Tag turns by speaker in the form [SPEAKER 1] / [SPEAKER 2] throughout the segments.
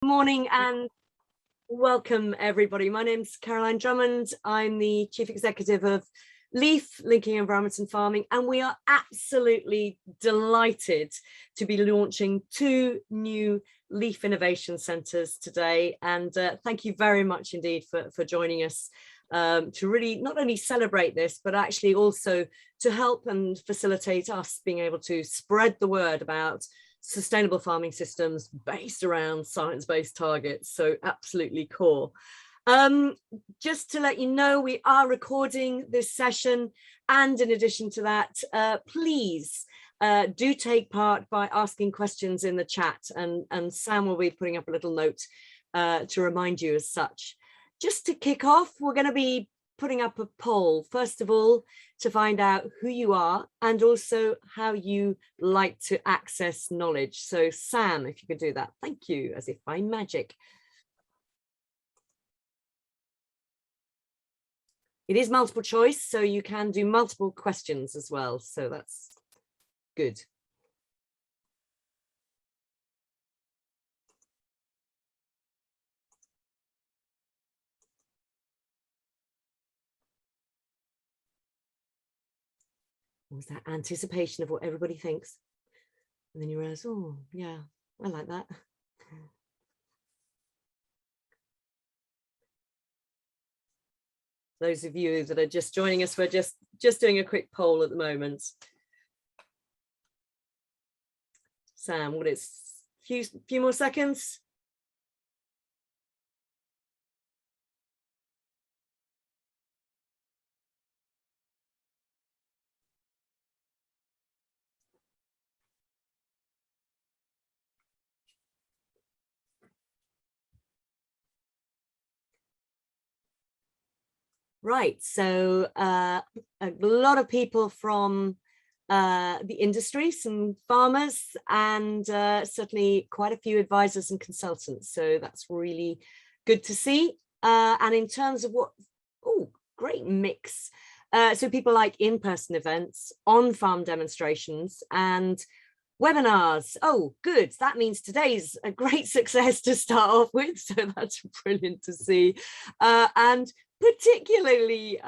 [SPEAKER 1] Morning and welcome everybody. My name's Caroline Drummond. I'm the Chief Executive of LEAF, Linking Environment and Farming, and we are absolutely delighted to be launching 2 new LEAF Innovation Centres today. And thank you very much indeed for joining us to really not only celebrate this, but actually also to help and facilitate us being able to spread the word about sustainable farming systems based around science-based targets. So absolutely core. Just to let you know, we are recording this session, and in addition to that, please do take part by asking questions in the chat, and Sam will be putting up a little note to remind you as such. Just to kick off, we're going to be putting up a poll, first of all, to find out who you are and also how you like to access knowledge. So Sam, if you could do that, thank you, as if by magic. It is multiple choice, so you can do multiple questions as well, so that's good. Was that anticipation of what everybody thinks, and then you realize, oh yeah, I like that. Those of you that are just joining us, we're just doing a quick poll at the moment. Sam, what is few more seconds? Right, so a lot of people from the industry, some farmers, and certainly quite a few advisors and consultants. So that's really good to see. And in terms of what, oh, great mix. So people like in-person events, on-farm demonstrations, and webinars. Oh, good. That means today's a great success to start off with. So that's brilliant to see. And particularly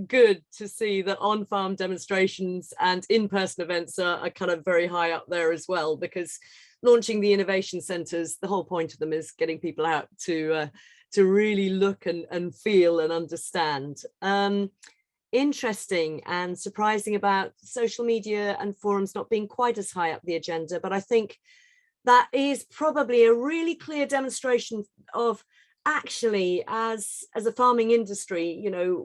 [SPEAKER 1] good to see that on-farm demonstrations and in-person events are kind of very high up there as well, because launching the innovation centres, the whole point of them is getting people out to really look and feel and understand. Interesting and surprising about social media and forums not being quite as high up the agenda, but I think that is probably a really clear demonstration of actually as a farming industry, you know,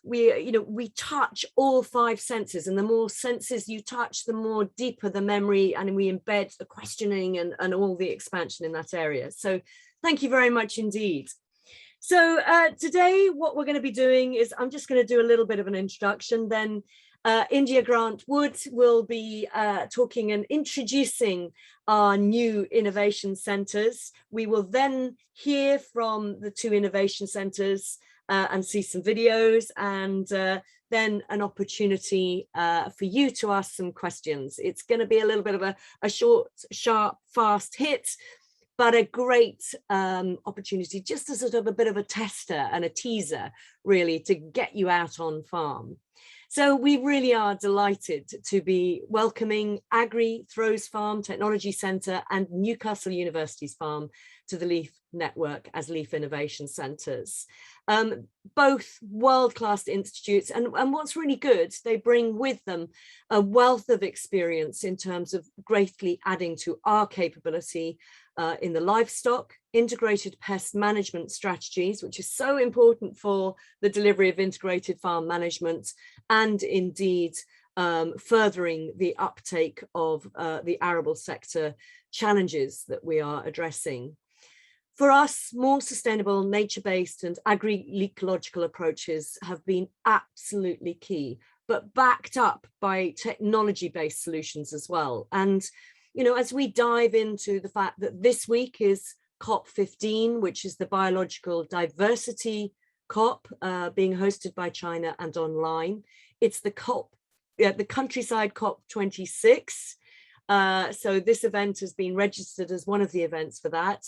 [SPEAKER 1] we touch all 5 senses, and the more senses you touch, the more deeper the memory, and we embed the questioning and all the expansion in that area. So thank you very much indeed. So today what we're going to be doing is I'm just going to do a little bit of an introduction, then India Grant Wood will be talking and introducing our new innovation centres. We will then hear from the 2 innovation centres and see some videos, and then an opportunity for you to ask some questions. It's going to be a little bit of a short, sharp, fast hit, but a great opportunity just as sort of a bit of a tester and a teaser, really, to get you out on farm. So we really are delighted to be welcoming Agrii, Throws Farm Technology Centre and Newcastle University's farm to the LEAF network as LEAF Innovation Centres. Both world-class institutes, and what's really good, they bring with them a wealth of experience in terms of greatly adding to our capability in the livestock, integrated pest management strategies, which is so important for the delivery of integrated farm management, and indeed furthering the uptake of the arable sector challenges that we are addressing. For us, more sustainable, nature-based and agri-ecological approaches have been absolutely key, but backed up by technology-based solutions as well. And you know, as we dive into the fact that this week is COP15, which is the biological diversity COP being hosted by China and online. It's the countryside COP26. So this event has been registered as one of the events for that.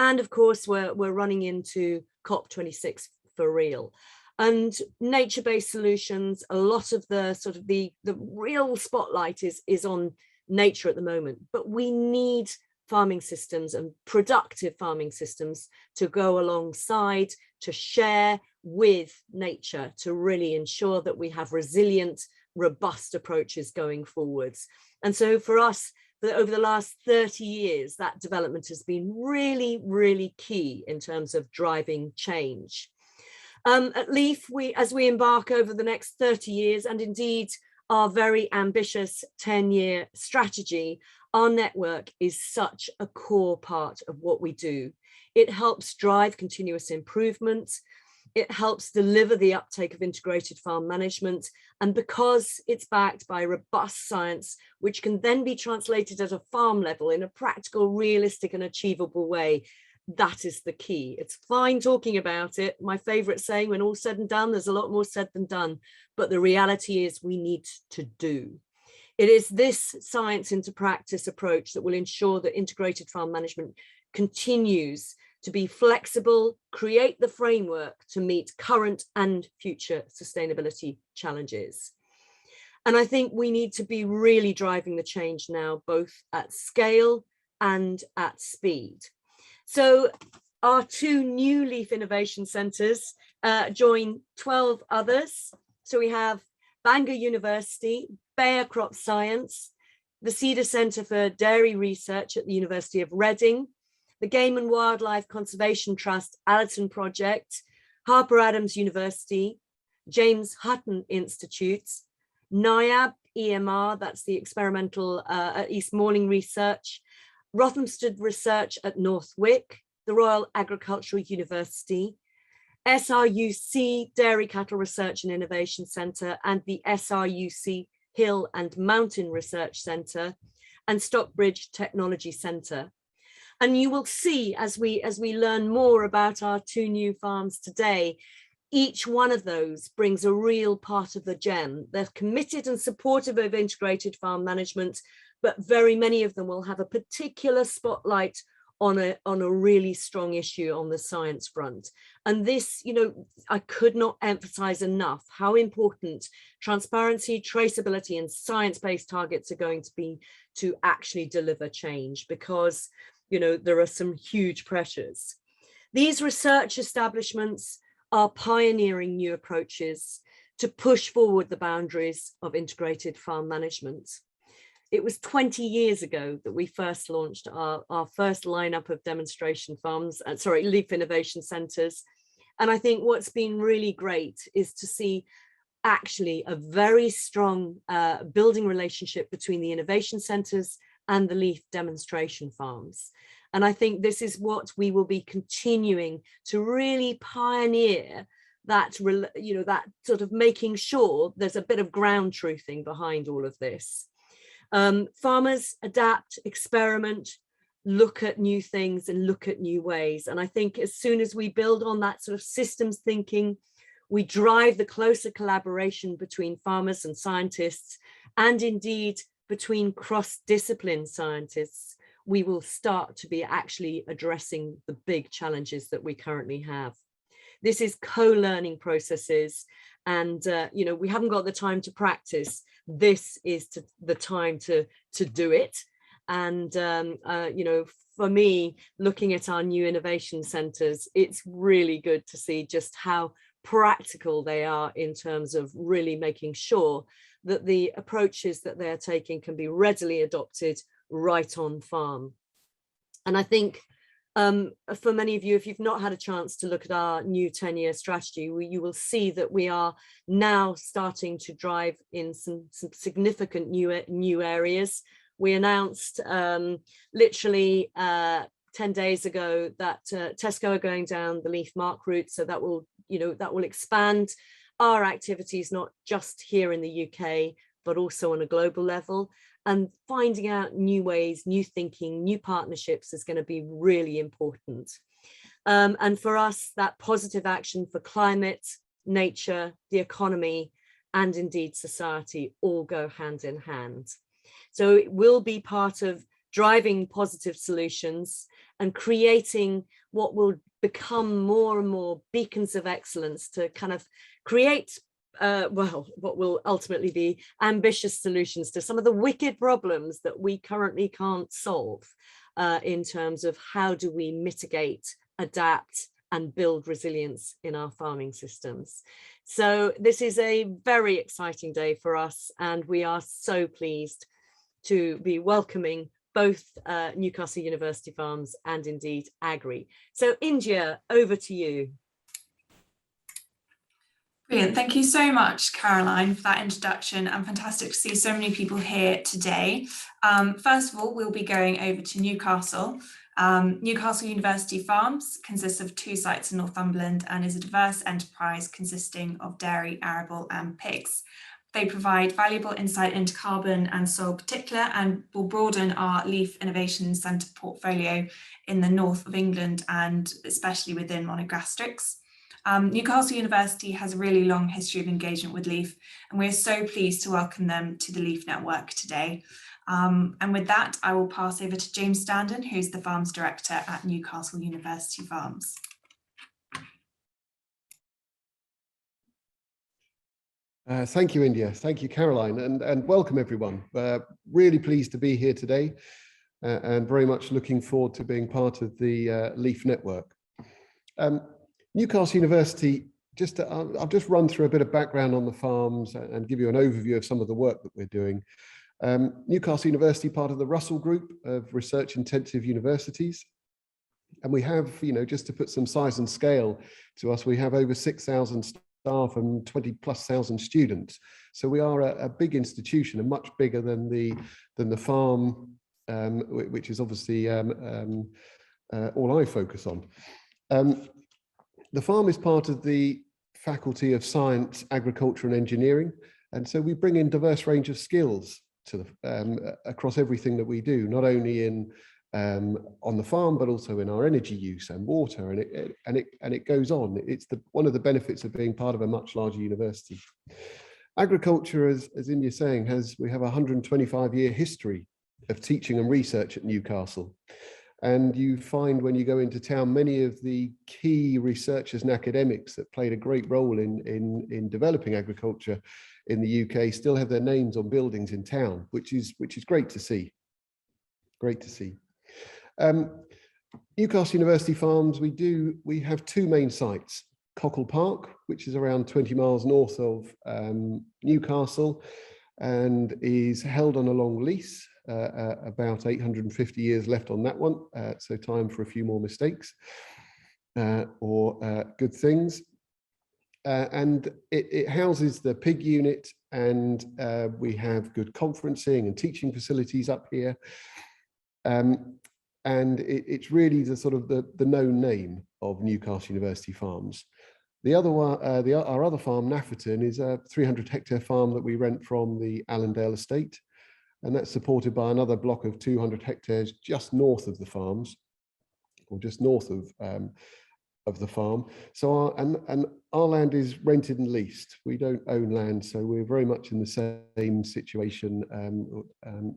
[SPEAKER 1] And of course, we're running into COP26 for real. And nature-based solutions, a lot of the sort of the real spotlight is on nature at the moment, but we need farming systems and productive farming systems to go alongside, to share with nature, to really ensure that we have resilient, robust approaches going forwards. And so for us, over the last 30 years, that development has been really, really key in terms of driving change. At Leaf, as we embark over the next 30 years, and indeed our very ambitious 10-year strategy, our network is such a core part of what we do. It helps drive continuous improvement. It helps deliver the uptake of integrated farm management. And because it's backed by robust science, which can then be translated at a farm level in a practical, realistic and achievable way, that is the key. It's fine talking about it. My favorite saying, when all's said and done, there's a lot more said than done. But the reality is we need to do. It is this science into practice approach that will ensure that integrated farm management continues to be flexible, create the framework to meet current and future sustainability challenges. And I think we need to be really driving the change now, both at scale and at speed. So our 2 new Leaf Innovation Centres join 12 others. So we have Bangor University, Bayer Crop Science, the Cedar Centre for Dairy Research at the University of Reading, the Game and Wildlife Conservation Trust Allerton Project, Harper Adams University, James Hutton Institutes, NIAB EMR, that's the experimental at East Morning Research, Rothamsted Research at Northwick, the Royal Agricultural University, SRUC Dairy Cattle Research and Innovation Centre, and the SRUC Hill and Mountain Research Centre, and Stockbridge Technology Centre. And you will see as we learn more about our 2 new farms today, each one of those brings a real part of the gem. They're committed and supportive of integrated farm management, but very many of them will have a particular spotlight on a really strong issue on the science front. And this, I could not emphasize enough how important transparency, traceability, and science-based targets are going to be to actually deliver change, because there are some huge pressures. These research establishments are pioneering new approaches to push forward the boundaries of integrated farm management. It was 20 years ago that we first launched our first lineup of demonstration farms, Leaf Innovation Centres. And I think what's been really great is to see actually a very strong building relationship between the innovation centres and the Leaf demonstration farms. And I think this is what we will be continuing to really pioneer, that sort of making sure there's a bit of ground truthing behind all of this. Farmers adapt, experiment, look at new things and look at new ways. And I think as soon as we build on that sort of systems thinking, we drive the closer collaboration between farmers and scientists, and indeed between cross-discipline scientists, we will start to be actually addressing the big challenges that we currently have. This is co-learning processes, and we haven't got the time to practice. This is the time to do it. And for me, looking at our new innovation centres, it's really good to see just how practical they are in terms of really making sure that the approaches that they're taking can be readily adopted right on farm. And I think for many of you, if you've not had a chance to look at our new 10-year strategy, you will see that we are now starting to drive in some significant new areas. We announced literally 10 days ago that Tesco are going down the Leaf Mark route, so that will expand our activities not just here in the UK, but also on a global level. And finding out new ways, new thinking, new partnerships is going to be really important. And for us, that positive action for climate, nature, the economy, and indeed society all go hand in hand. So it will be part of driving positive solutions and creating what will become more and more beacons of excellence to kind of create well, what will ultimately be ambitious solutions to some of the wicked problems that we currently can't solve, in terms of how do we mitigate, adapt, and build resilience in our farming systems. So this is a very exciting day for us, and we are so pleased to be welcoming both Newcastle University Farms and indeed Agrii. So India, over to you.
[SPEAKER 2] Brilliant. Thank you so much, Caroline, for that introduction, and fantastic to see so many people here today. First of all, we'll be going over to Newcastle. Newcastle University Farms consists of 2 sites in Northumberland and is a diverse enterprise consisting of dairy, arable and pigs. They provide valuable insight into carbon and soil particular, and will broaden our leaf innovation centre portfolio in the north of England and especially within monogastrics. Newcastle University has a really long history of engagement with LEAF, and we're so pleased to welcome them to the LEAF network today. And with that, I will pass over to James Standen, who's the Farms Director at Newcastle University Farms.
[SPEAKER 3] Thank you, India. Thank you, Caroline, and welcome everyone. Really pleased to be here today, and very much looking forward to being part of the LEAF network. Newcastle University, I'll just run through a bit of background on the farms and give you an overview of some of the work that we're doing. Newcastle University, part of the Russell Group of research intensive universities. And we have, just to put some size and scale to us, we have over 6,000 staff and 20,000+ students. So we are a big institution, and much bigger than the farm, which is obviously all I focus on. The farm is part of the Faculty of Science, Agriculture and Engineering, and so we bring in diverse range of skills to the across everything that we do, not only in on the farm, but also in our energy use and water, and it goes on. It's one of the benefits of being part of a much larger university. Agriculture, as India's saying, we have a 125-year history of teaching and research at Newcastle. And you find when you go into town, many of the key researchers and academics that played a great role in developing agriculture in the UK still have their names on buildings in town, which is great to see. Great to see. Newcastle University Farms, we have 2 main sites: Cockle Park, which is around 20 miles north of Newcastle, and is held on a long lease. About 850 years left on that one, so time for a few more mistakes or good things. And it houses the pig unit, and we have good conferencing and teaching facilities up here. And it's really the sort of the known name of Newcastle University Farms. The other one, our other farm, Maferton, is a 300-hectare farm that we rent from the Allendale estate. And that's supported by another block of 200 hectares just north of the farms, or just north of the farm. So our land is rented and leased. We don't own land, so we're very much in the same situation.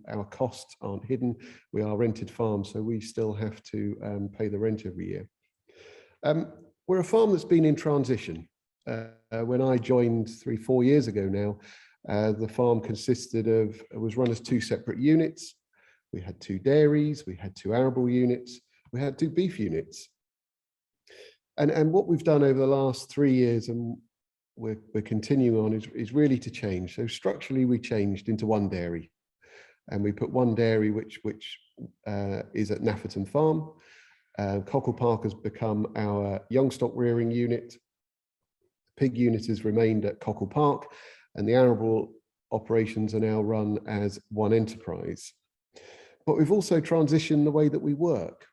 [SPEAKER 3] Our costs aren't hidden. We are rented farms, so we still have to pay the rent every year. We're a farm that's been in transition. When I joined 3-4 years ago now, the farm was run as 2 separate units. We had 2 dairies, we had 2 arable units, we had 2 beef units. And what we've done over the last 3 years, and we're continuing on, is really to change. So structurally, we changed into 1 dairy, and we put 1 dairy which is at Maferton Farm. Cockle Park has become our young stock rearing unit. The pig unit has remained at Cockle Park, and the arable operations are now run as 1 enterprise. But we've also transitioned the way that we work.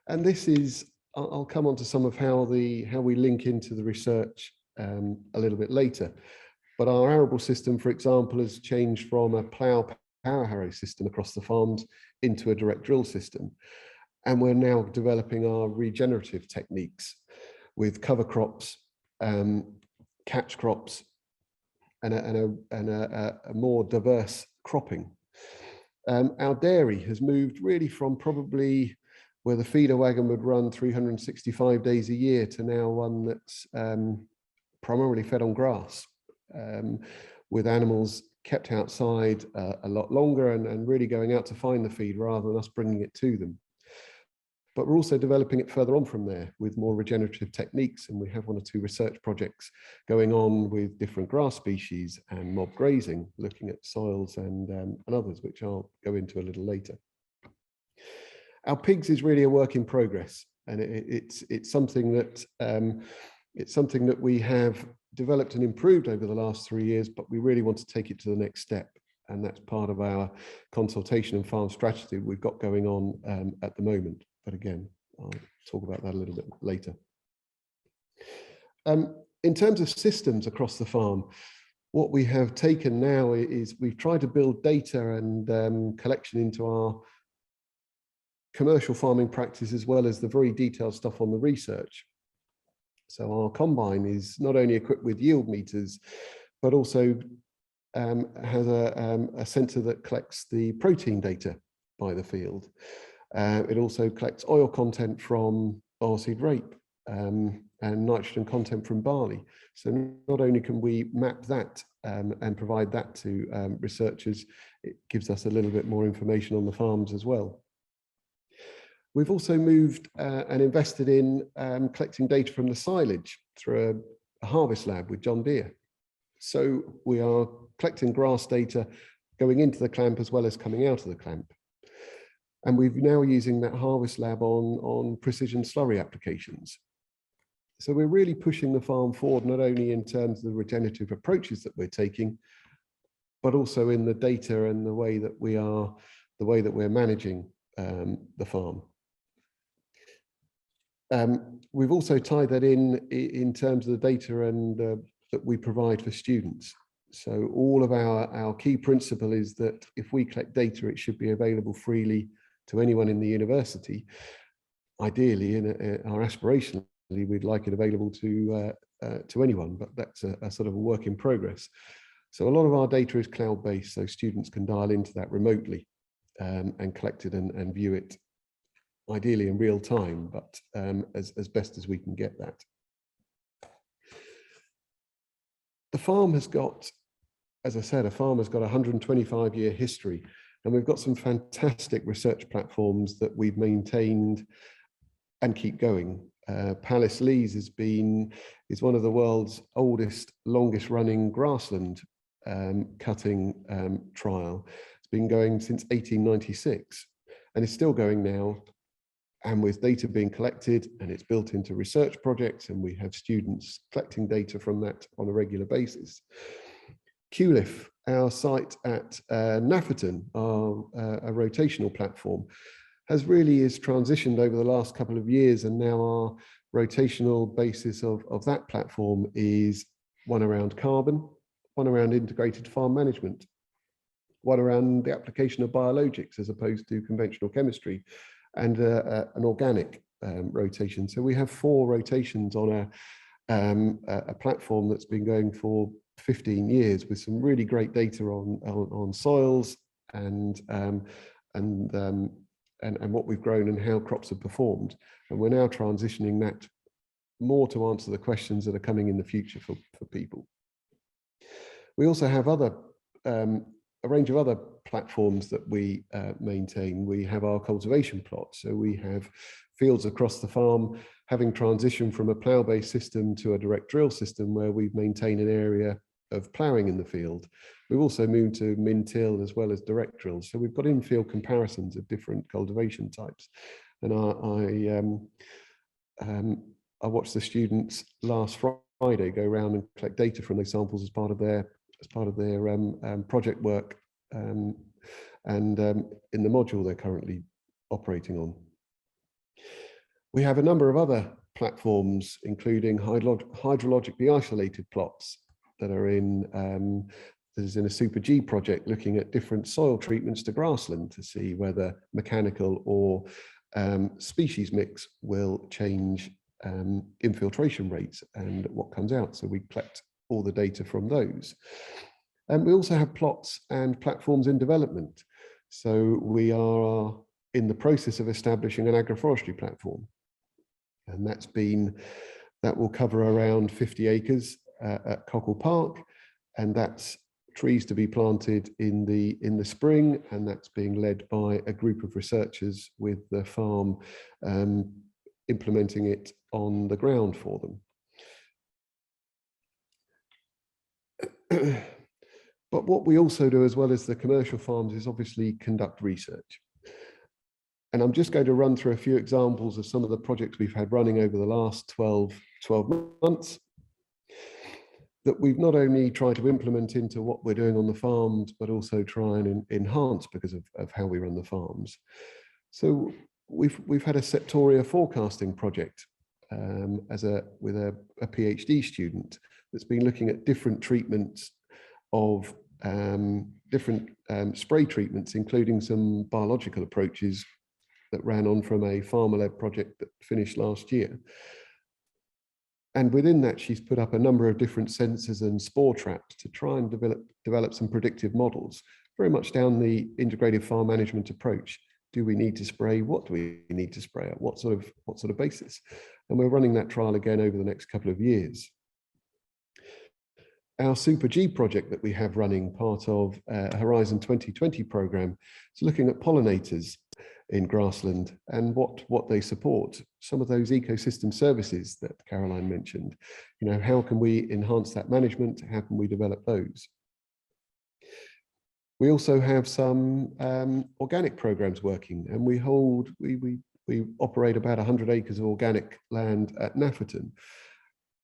[SPEAKER 3] And this is, I'll come on to some of how we link into the research a little bit later. But our arable system, for example, has changed from a plough power harrow system across the farms into a direct drill system. And we're now developing our regenerative techniques with cover crops, catch crops, and a more diverse cropping. Our dairy has moved really from probably where the feeder wagon would run 365 days a year to now one that's primarily fed on grass, with animals kept outside a lot longer and really going out to find the feed rather than us bringing it to them. But we're also developing it further on from there with more regenerative techniques, and we have 1 or 2 research projects going on with different grass species and mob grazing, looking at soils and others, which I'll go into a little later. Our pigs is really a work in progress, and it's something that we have developed and improved over the last 3 years, but we really want to take it to the next step, and that's part of our consultation and farm strategy we've got going on at the moment. But again, I'll talk about that a little bit later. In terms of systems across the farm, what we have taken now is we've tried to build data and collection into our commercial farming practice, as well as the very detailed stuff on the research. So our combine is not only equipped with yield meters, but also has a sensor that collects the protein data by the field. It also collects oil content from oilseed rape and nitrogen content from barley. So not only can we map that and provide that to researchers, it gives us a little bit more information on the farms as well. We've also moved and invested in collecting data from the silage through a harvest lab with John Deere. So we are collecting grass data going into the clamp as well as coming out of the clamp. And we're now using that harvest lab on precision slurry applications. So we're really pushing the farm forward, not only in terms of the regenerative approaches that we're taking, but also in the data and the way that we're managing the farm. We've also tied that in terms of the data and that we provide for students. So all of our key principle is that if we collect data, it should be available freely to anyone in the university. Ideally, our aspirationally, we'd like it available to anyone, but that's a sort of a work in progress. So a lot of our data is cloud-based, so students can dial into that remotely and collect it and view it, ideally in real time, but as best as we can get that. The farm has got, as I said, a 125-year history, and we've got some fantastic research platforms that we've maintained and keep going. Palace Lees is one of the world's oldest, longest running grassland cutting trial. It's been going since 1896 and it's still going now, and with data being collected, and it's built into research projects, and we have students collecting data from that on a regular basis. QLIF, our site at Maferton, a rotational platform, has transitioned over the last couple of years, and now our rotational basis of that platform is one around carbon, one around integrated farm management, one around the application of biologics as opposed to conventional chemistry, and an organic rotation. So we have 4 rotations on a platform that's been going for 15 years with some really great data on soils and what we've grown and how crops have performed. And we're now transitioning that more to answer the questions that are coming in the future for people. We also have a range of other platforms that we maintain. We have our cultivation plots. So we have fields across the farm having transitioned from a plough-based system to a direct drill system where we've maintained an area of ploughing in the field. We've also moved to min-till as well as direct drills. So we've got in-field comparisons of different cultivation types. And I watched the students last Friday go around and collect data from those samples as part of their project work and in the module they're currently operating on. We have a number of other platforms, including hydrologically isolated plots that are in a Super G project looking at different soil treatments to grassland to see whether mechanical or species mix will change infiltration rates and what comes out. So we collect all the data from those. And we also have plots and platforms in development. So we are in the process of establishing an agroforestry platform, and that will cover around 50 acres at Cockle Park, and that's trees to be planted in the spring, and that's being led by a group of researchers with the farm implementing it on the ground for them. But what we also do, as well as the commercial farms, is obviously conduct research. And I'm just going to run through a few examples of some of the projects we've had running over the last 12 months that we've not only tried to implement into what we're doing on the farms, but also try and enhance because of how we run the farms. So we've had a Septoria forecasting project with a PhD student that's been looking at different treatments of different spray treatments, including some biological approaches that ran on from a farmer-led project that finished last year. And within that, she's put up a number of different sensors and spore traps to try and develop some predictive models, very much down the integrated farm management approach. Do we need to spray? What do we need to spray at? What sort of basis? And we're running that trial again over the next couple of years. Our Super G project that we have running, part of Horizon 2020 program, is looking at pollinators in grassland and what they support. Some of those ecosystem services that Caroline mentioned, how can we enhance that management? How can we develop those? We also have some organic programs working, and we operate about 100 acres of organic land at Maferton.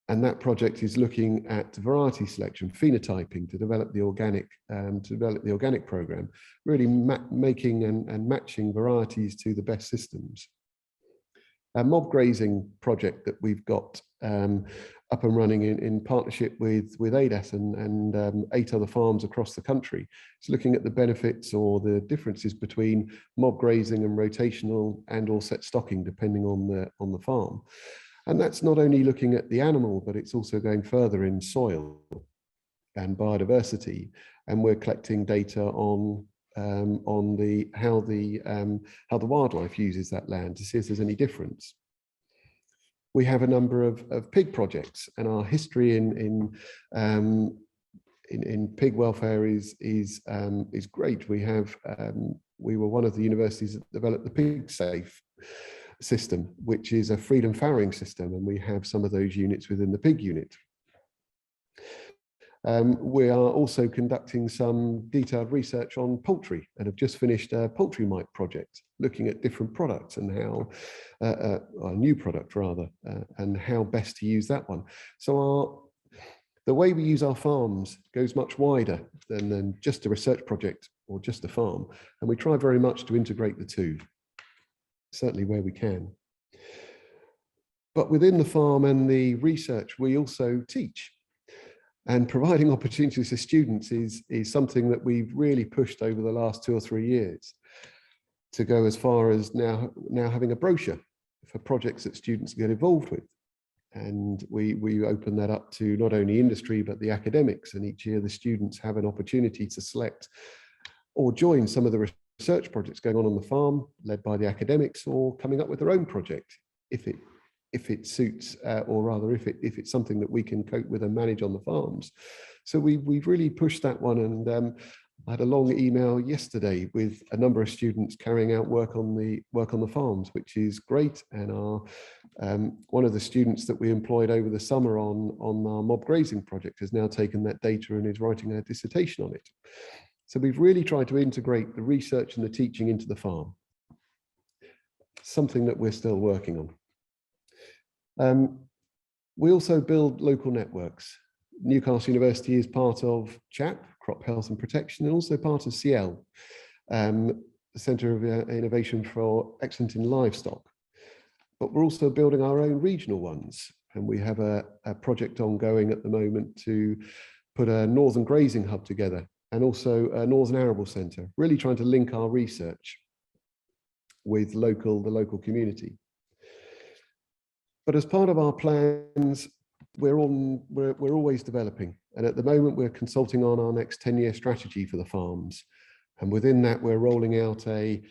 [SPEAKER 3] And that project is looking at variety selection, phenotyping, to develop the organic program, really making and matching varieties to the best systems. A mob grazing project that we've got up and running in partnership with ADAS and 8 other farms across the country. It's looking at the benefits or the differences between mob grazing and rotational and or set stocking, depending on the farm. And that's not only looking at the animal, but it's also going further in soil and biodiversity. And we're collecting data on how the wildlife uses that land to see if there's any difference. We have a number of pig projects, and our history in pig welfare is great. We were one of the universities that developed the Pig Safe system, which is a freedom farrowing system, and we have some of those units within the pig unit. We are also conducting some detailed research on poultry, and have just finished a poultry mite project looking at different products and how a new product rather, and how best to use that one. So the way we use our farms goes much wider than just a research project or just a farm, and we try very much to integrate the two, certainly where we can. But within the farm and the research, we also teach. And providing opportunities to students is something that we've really pushed over the last 2 or 3 years, to go as far as now having a brochure for projects that students get involved with. And we open that up to not only industry, but the academics. And each year the students have an opportunity to select or join some of the research projects going on the farm, led by the academics, or coming up with their own project, if it suits, or rather if it's something that we can cope with and manage on the farms. So we've really pushed that one, and I had a long email yesterday with a number of students carrying out work on the farms, which is great. And one of the students that we employed over the summer on our mob grazing project has now taken that data and is writing a dissertation on it. So we've really tried to integrate the research and the teaching into the farm, something that we're still working on. We also build local networks. Newcastle University is part of CHAP, Crop Health and Protection, and also part of CL, the Centre of Innovation for Excellence in Livestock. But we're also building our own regional ones, and we have a project ongoing at the moment to put a Northern Grazing Hub together, and also a Northern Arable Centre, really trying to link our research with the local community. But as part of our plans, we're always developing. And at the moment, we're consulting on our next 10-year strategy for the farms. And within that, we're rolling out a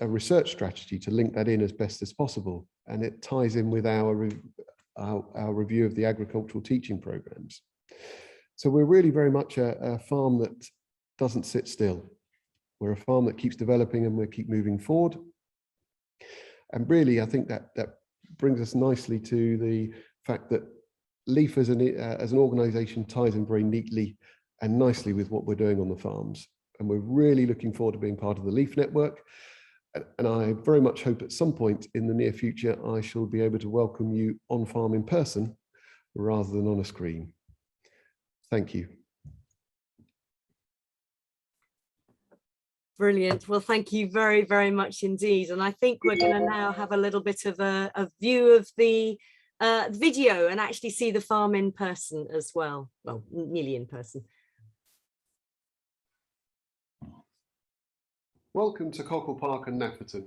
[SPEAKER 3] research strategy to link that in as best as possible. And it ties in with our review of the agricultural teaching programs. So we're really very much a farm that doesn't sit still. We're a farm that keeps developing and we keep moving forward. And really, I think that brings us nicely to the fact that LEAF as an organisation ties in very neatly and nicely with what we're doing on the farms. And we're really looking forward to being part of the LEAF network. And I very much hope at some point in the near future, I shall be able to welcome you on farm in person rather than on a screen. Thank you.
[SPEAKER 1] Brilliant. Well, thank you very, very much indeed. And I think we're going to now have a little bit of a view of the video and actually see the farm in person as well. Well, nearly in person.
[SPEAKER 3] Welcome to Cockle Park and Maferton,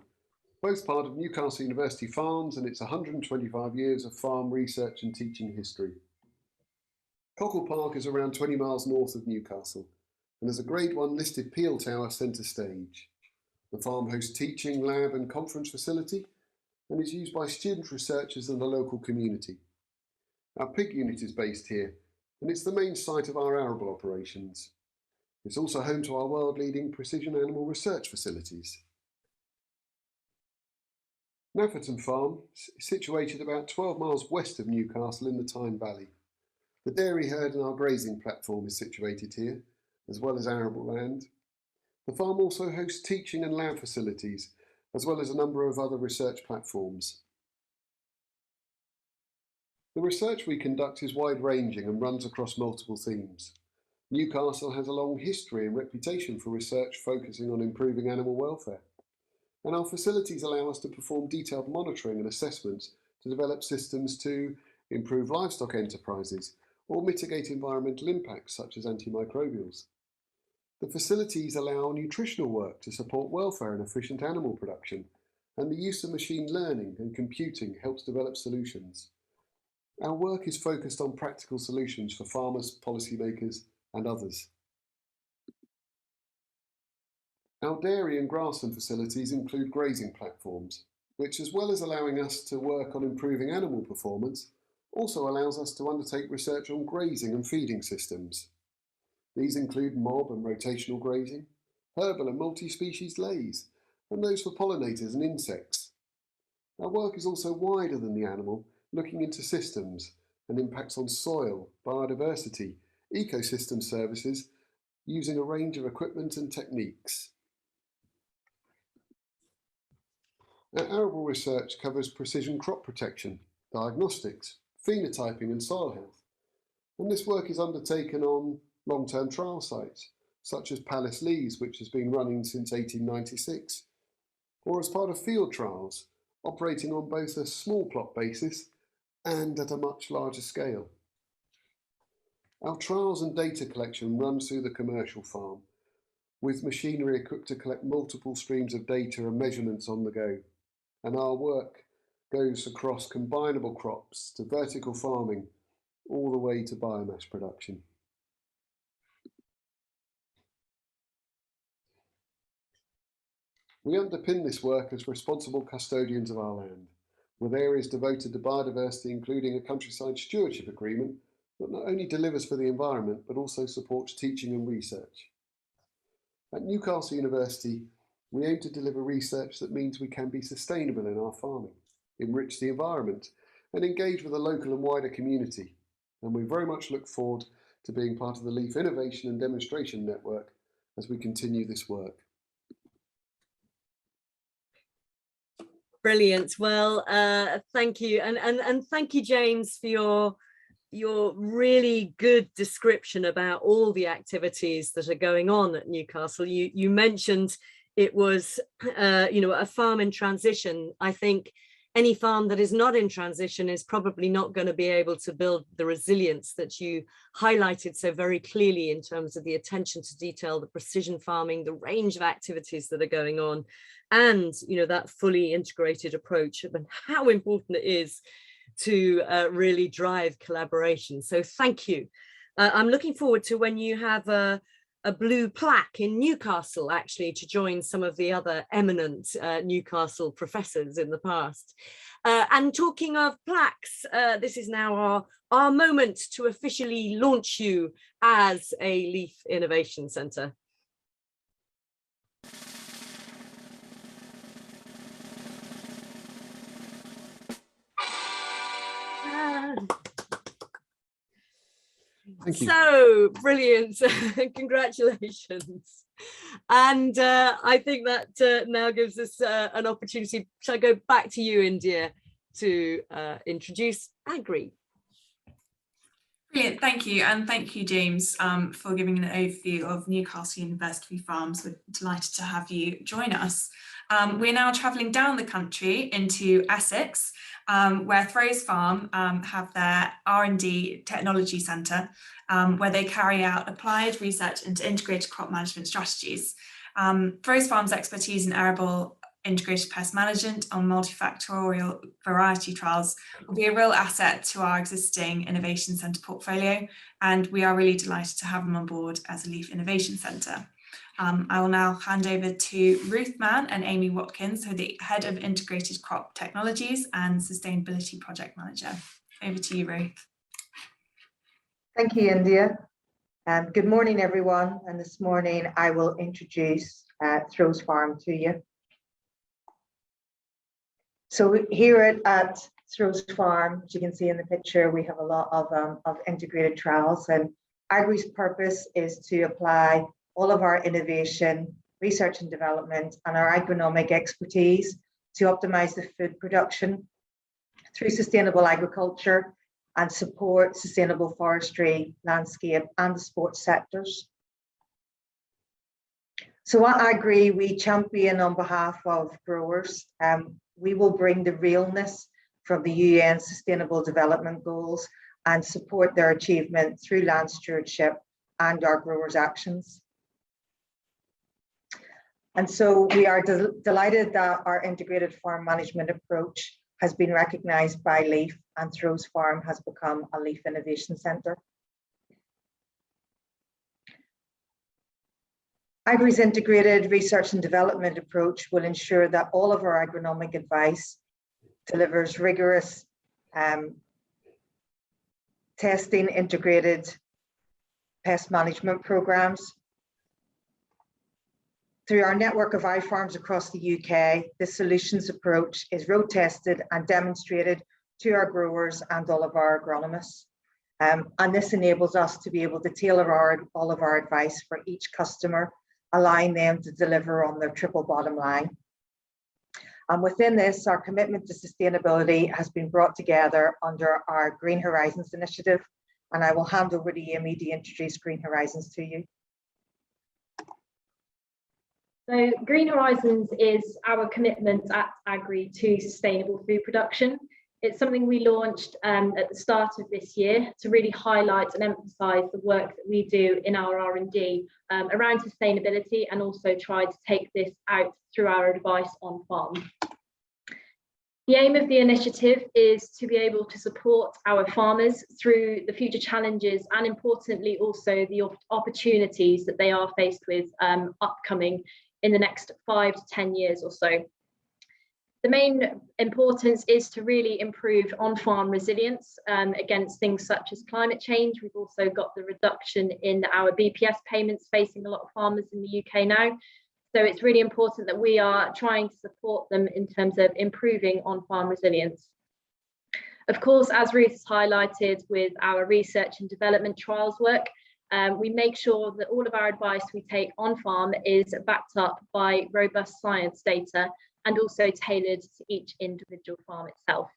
[SPEAKER 3] both part of Newcastle University Farms and its 125 years of farm research and teaching history. Cockle Park is around 20 miles north of Newcastle and has a Grade 1 listed peel tower centre stage. The farm hosts teaching, lab and conference facility and is used by student researchers and the local community. Our pig unit is based here and it's the main site of our arable operations. It's also home to our world-leading precision animal research facilities. Maferton Farm is situated about 12 miles west of Newcastle in the Tyne Valley. The dairy herd and our grazing platform is situated here, as well as arable land. The farm also hosts teaching and lab facilities, as well as a number of other research platforms. The research we conduct is wide-ranging and runs across multiple themes. Newcastle has a long history and reputation for research focusing on improving animal welfare, and our facilities allow us to perform detailed monitoring and assessments to develop systems to improve livestock enterprises or mitigate environmental impacts such as antimicrobials. The facilities allow nutritional work to support welfare and efficient animal production, and the use of machine learning and computing helps develop solutions. Our work is focused on practical solutions for farmers, policymakers, and others. Our dairy and grassland facilities include grazing platforms, which, as well as allowing us to work on improving animal performance, also allows us to undertake research on grazing and feeding systems. These include mob and rotational grazing, herbal and multi-species lays, and those for pollinators and insects. Our work is also wider than the animal, looking into systems and impacts on soil, biodiversity, ecosystem services, using a range of equipment and techniques. Our Arable Research covers precision crop protection, diagnostics, phenotyping and soil health, and this work is undertaken on long-term trial sites, such as Palace Lees, which has been running since 1896, or as part of field trials, operating on both a small plot basis and at a much larger scale. Our trials and data collection runs through the commercial farm, with machinery equipped to collect multiple streams of data and measurements on the go. And our work goes across combinable crops to vertical farming, all the way to biomass production. We underpin this work as responsible custodians of our land, with areas devoted to biodiversity, including a countryside stewardship agreement that not only delivers for the environment, but also supports teaching and research. At Newcastle University, we aim to deliver research that means we can be sustainable in our farming, enrich the environment, and engage with the local and wider community. And we very much look forward to being part of the LEAF Innovation and Demonstration Network as we continue this work.
[SPEAKER 1] Brilliant. Well, thank you. And thank you, James, for your really good description about all the activities that are going on at Newcastle. You mentioned it was, a farm in transition. I think any farm that is not in transition is probably not going to be able to build the resilience that you highlighted so very clearly in terms of the attention to detail, the precision farming, the range of activities that are going on, and that fully integrated approach and how important it is to really drive collaboration. So thank you. I'm looking forward to when you have a a blue plaque in Newcastle, actually, to join some of the other eminent Newcastle professors in the past. And talking of plaques, this is now our moment to officially launch you as a Leaf Innovation Centre.
[SPEAKER 3] Thank you.
[SPEAKER 1] So brilliant. Congratulations. And I think that now gives us an opportunity. Shall I go back to you, India, to introduce Agrii?
[SPEAKER 2] Brilliant, thank you. And thank you, James, for giving an overview of Newcastle University Farms. We're delighted to have you join us. We're now travelling down the country into Essex, where Throws Farm have their R&D technology centre, where they carry out applied research into integrated crop management strategies. Throws Farm's expertise in arable integrated pest management on multifactorial variety trials will be a real asset to our existing Innovation Centre portfolio, and we are really delighted to have them on board as a Leaf Innovation Centre. I will now hand over to Ruth Mann and Amy Watkins, who are the Head of Integrated Crop Technologies and Sustainability Project Manager. Over to you, Ruth.
[SPEAKER 4] Thank you, India. Good morning, everyone. And this morning I will introduce Throws Farm to you. So here at Throws Farm, as you can see in the picture, we have a lot of integrated trials, and Agrii's purpose is to apply all of our innovation, research and development, and our agronomic expertise to optimize the food production through sustainable agriculture and support sustainable forestry, landscape, and the sports sectors. So at Agrii, we champion on behalf of growers. We will bring the realness from the UN Sustainable Development Goals and support their achievement through land stewardship and our growers' actions. And so we are delighted that our integrated farm management approach has been recognised by Leaf, and Throws Farm has become a Leaf Innovation Centre. Agrii's integrated research and development approach will ensure that all of our agronomic advice delivers rigorous testing, integrated pest management programs. Through our network of iFarms across the UK, the solutions approach is road tested and demonstrated to our growers and all of our agronomists. And this enables us to be able to tailor all of our advice for each customer, allowing them to deliver on their triple bottom line. And within this, our commitment to sustainability has been brought together under our Green Horizons initiative. And I will hand over to Amy to introduce Green Horizons to you.
[SPEAKER 5] So Green Horizons is our commitment at Agrii to sustainable food production. It's something we launched at the start of this year to really highlight and emphasise the work that we do in our R&D around sustainability, and also try to take this out through our advice on farm. The aim of the initiative is to be able to support our farmers through the future challenges, and importantly also the opportunities that they are faced with upcoming in the next 5 to 10 years or so. The main importance is to really improve on-farm resilience against things such as climate change. We've also got the reduction in our BPS payments facing a lot of farmers in the UK now. So it's really important that we are trying to support them in terms of improving on-farm resilience. Of course, as Ruth has highlighted with our research and development trials work, we make sure that all of our advice we take on farm is backed up by robust science data and also tailored to each individual farm itself.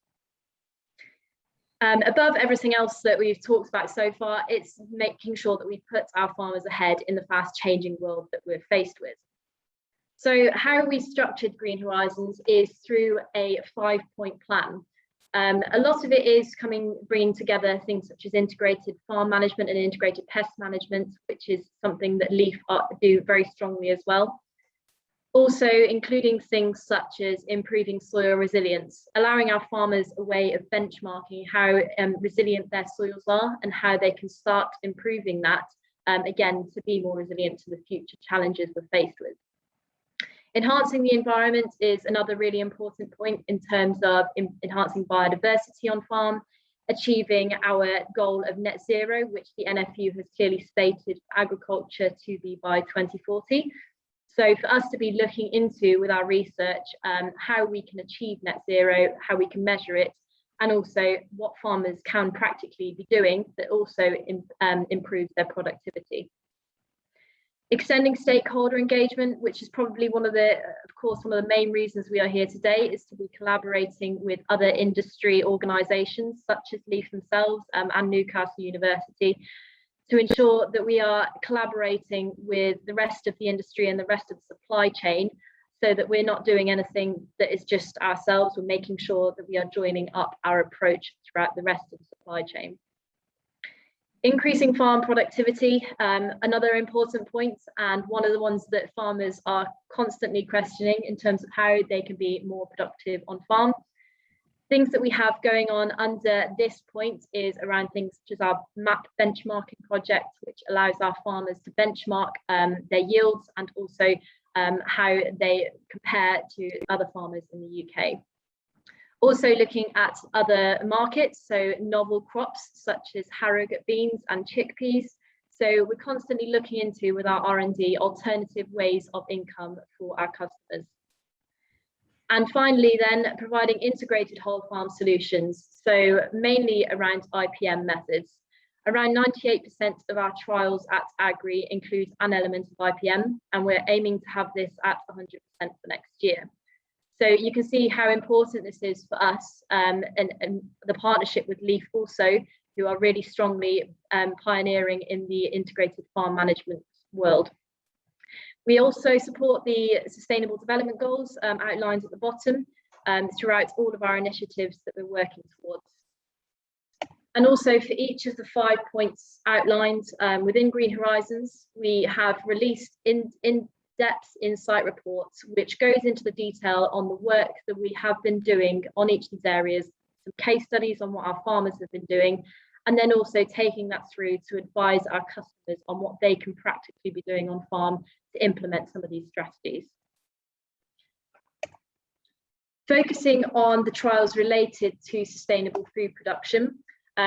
[SPEAKER 5] Above everything else that we've talked about so far, it's making sure that we put our farmers ahead in the fast changing world that we're faced with. So how we structured Green Horizons is through a 5-point plan. A lot of it is bringing together things such as integrated farm management and integrated pest management, which is something that Leaf do very strongly as well. Also including things such as improving soil resilience, allowing our farmers a way of benchmarking how resilient their soils are and how they can start improving that again, to be more resilient to the future challenges we're faced with. Enhancing the environment is another really important point in terms of enhancing biodiversity on farm, achieving our goal of net zero, which the NFU has clearly stated for agriculture to be by 2040. So for us to be looking into with our research how we can achieve net zero, how we can measure it, and also what farmers can practically be doing that also improves their productivity. Extending stakeholder engagement, which is probably one of the main reasons we are here today, is to be collaborating with other industry organisations such as LEAF themselves and Newcastle University, to ensure that we are collaborating with the rest of the industry and the rest of the supply chain, so that we're not doing anything that is just ourselves. We're making sure that we are joining up our approach throughout the rest of the supply chain. Increasing farm productivity, another important point, and one of the ones that farmers are constantly questioning in terms of how they can be more productive on farm. Things that we have going on under this point is around things such as our MAP benchmarking project, which allows our farmers to benchmark their yields and also how they compare to other farmers in the UK. Also looking at other markets, so novel crops such as harrogate beans and chickpeas. So we're constantly looking into, with our R&D, alternative ways of income for our customers. And finally then, providing integrated whole farm solutions, so mainly around IPM methods. Around 98% of our trials at Agrii include an element of IPM, and we're aiming to have this at 100% for next year. So you can see how important this is for us, and the partnership with LEAF also, who are really strongly pioneering in the integrated farm management world. We also support the Sustainable Development Goals outlined at the bottom throughout all of our initiatives that we're working towards. And also for each of the 5 points outlined within Green Horizons, we have released in-depth insight reports, which goes into the detail on the work that we have been doing on each of these areas, some case studies on what our farmers have been doing, and then also taking that through to advise our customers on what they can practically be doing on farm to implement some of these strategies. Focusing on the trials related to sustainable food production,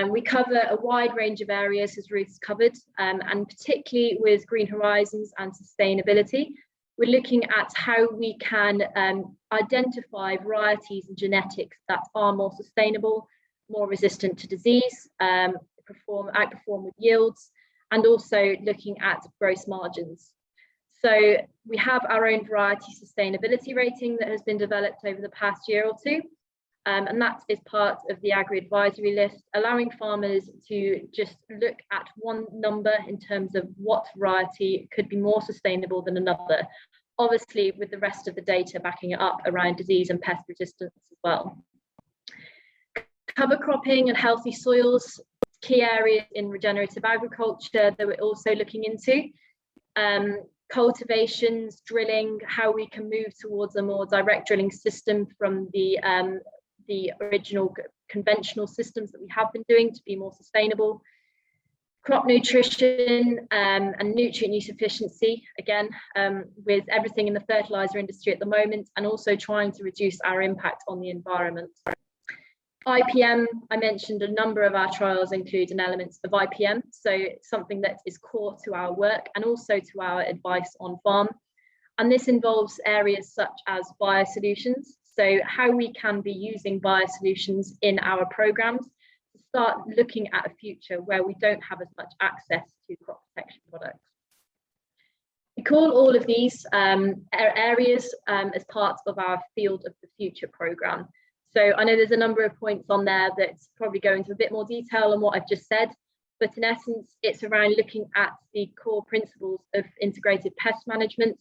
[SPEAKER 5] we cover a wide range of areas, as Ruth's covered, and particularly with Green Horizons and sustainability, we're looking at how we can identify varieties and genetics that are more sustainable, more resistant to disease, outperform with yields, and also looking at gross margins. So we have our own variety sustainability rating that has been developed over the past year or two. And that is part of the Agri advisory list, allowing farmers to just look at one number in terms of what variety could be more sustainable than another, obviously with the rest of the data backing it up around disease and pest resistance as well. Cover cropping and healthy soils, key areas in regenerative agriculture that we're also looking into. Cultivations, drilling, how we can move towards a more direct drilling system from the original conventional systems that we have been doing to be more sustainable. Crop nutrition and nutrient use efficiency, again, with everything in the fertilizer industry at the moment, and also trying to reduce our impact on the environment. IPM, I mentioned a number of our trials include an element of IPM, so it's something that is core to our work and also to our advice on farm. And this involves areas such as biosolutions, so how we can be using biosolutions in our programs to start looking at a future where we don't have as much access to crop protection products. We call all of these areas as part of our Field of the Future programme. So I know there's a number of points on there that's probably go into a bit more detail on what I've just said, but in essence, it's around looking at the core principles of integrated pest management,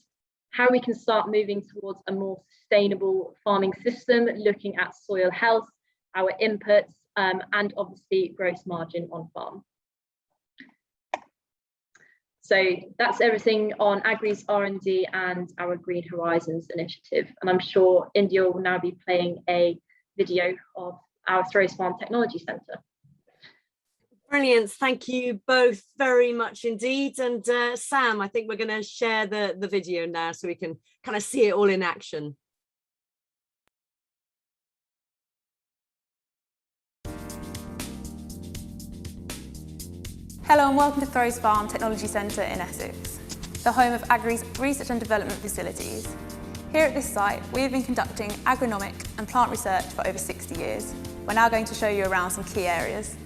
[SPEAKER 5] how we can start moving towards a more sustainable farming system, looking at soil health, our inputs, and obviously gross margin on farm. So that's everything on Agrii's R&D and our Green Horizons initiative. And I'm sure India will now be playing a video of our Throws Farm Technology Centre.
[SPEAKER 1] Brilliant. Thank you both very much indeed. And Sam, I think we're going to share the video now so we can kind of see it all in action.
[SPEAKER 6] Hello and welcome to Throws Farm Technology Centre in Essex, the home of Agrii's research and development facilities. Here at this site, we have been conducting agronomic and plant research for over 60 years. We're now going to show you around some key areas.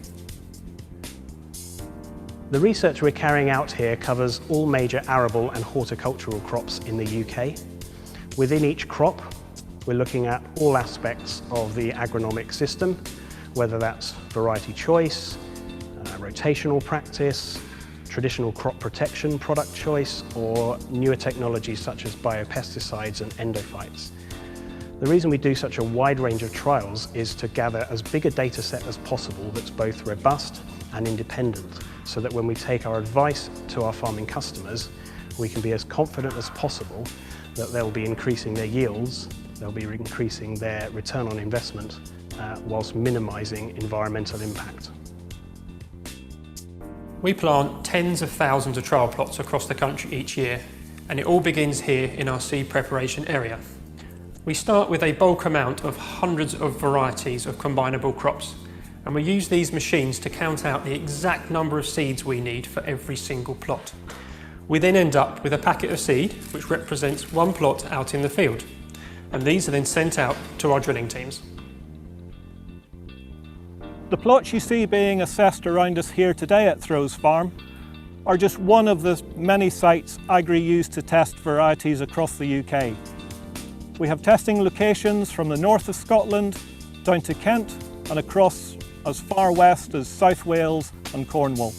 [SPEAKER 7] The research we're carrying out here covers all major arable and horticultural crops in the UK. Within each crop, we're looking at all aspects of the agronomic system, whether that's variety choice, rotational practice, traditional crop protection product choice, or newer technologies such as biopesticides and endophytes. The reason we do such a wide range of trials is to gather as big a data set as possible that's both robust and independent, so that when we take our advice to our farming customers, we can be as confident as possible that they'll be increasing their yields, they'll be increasing their return on investment, whilst minimising environmental impact.
[SPEAKER 8] We plant tens of thousands of trial plots across the country each year, and it all begins here in our seed preparation area. We start with a bulk amount of hundreds of varieties of combinable crops, and we use these machines to count out the exact number of seeds we need for every single plot. We then end up with a packet of seed which represents one plot out in the field, and these are then sent out to our drilling teams.
[SPEAKER 9] The plots you see being assessed around us here today at Throws Farm are just one of the many sites Agrii use to test varieties across the UK. We have testing locations from the north of Scotland down to Kent and across as far west as South Wales and Cornwall.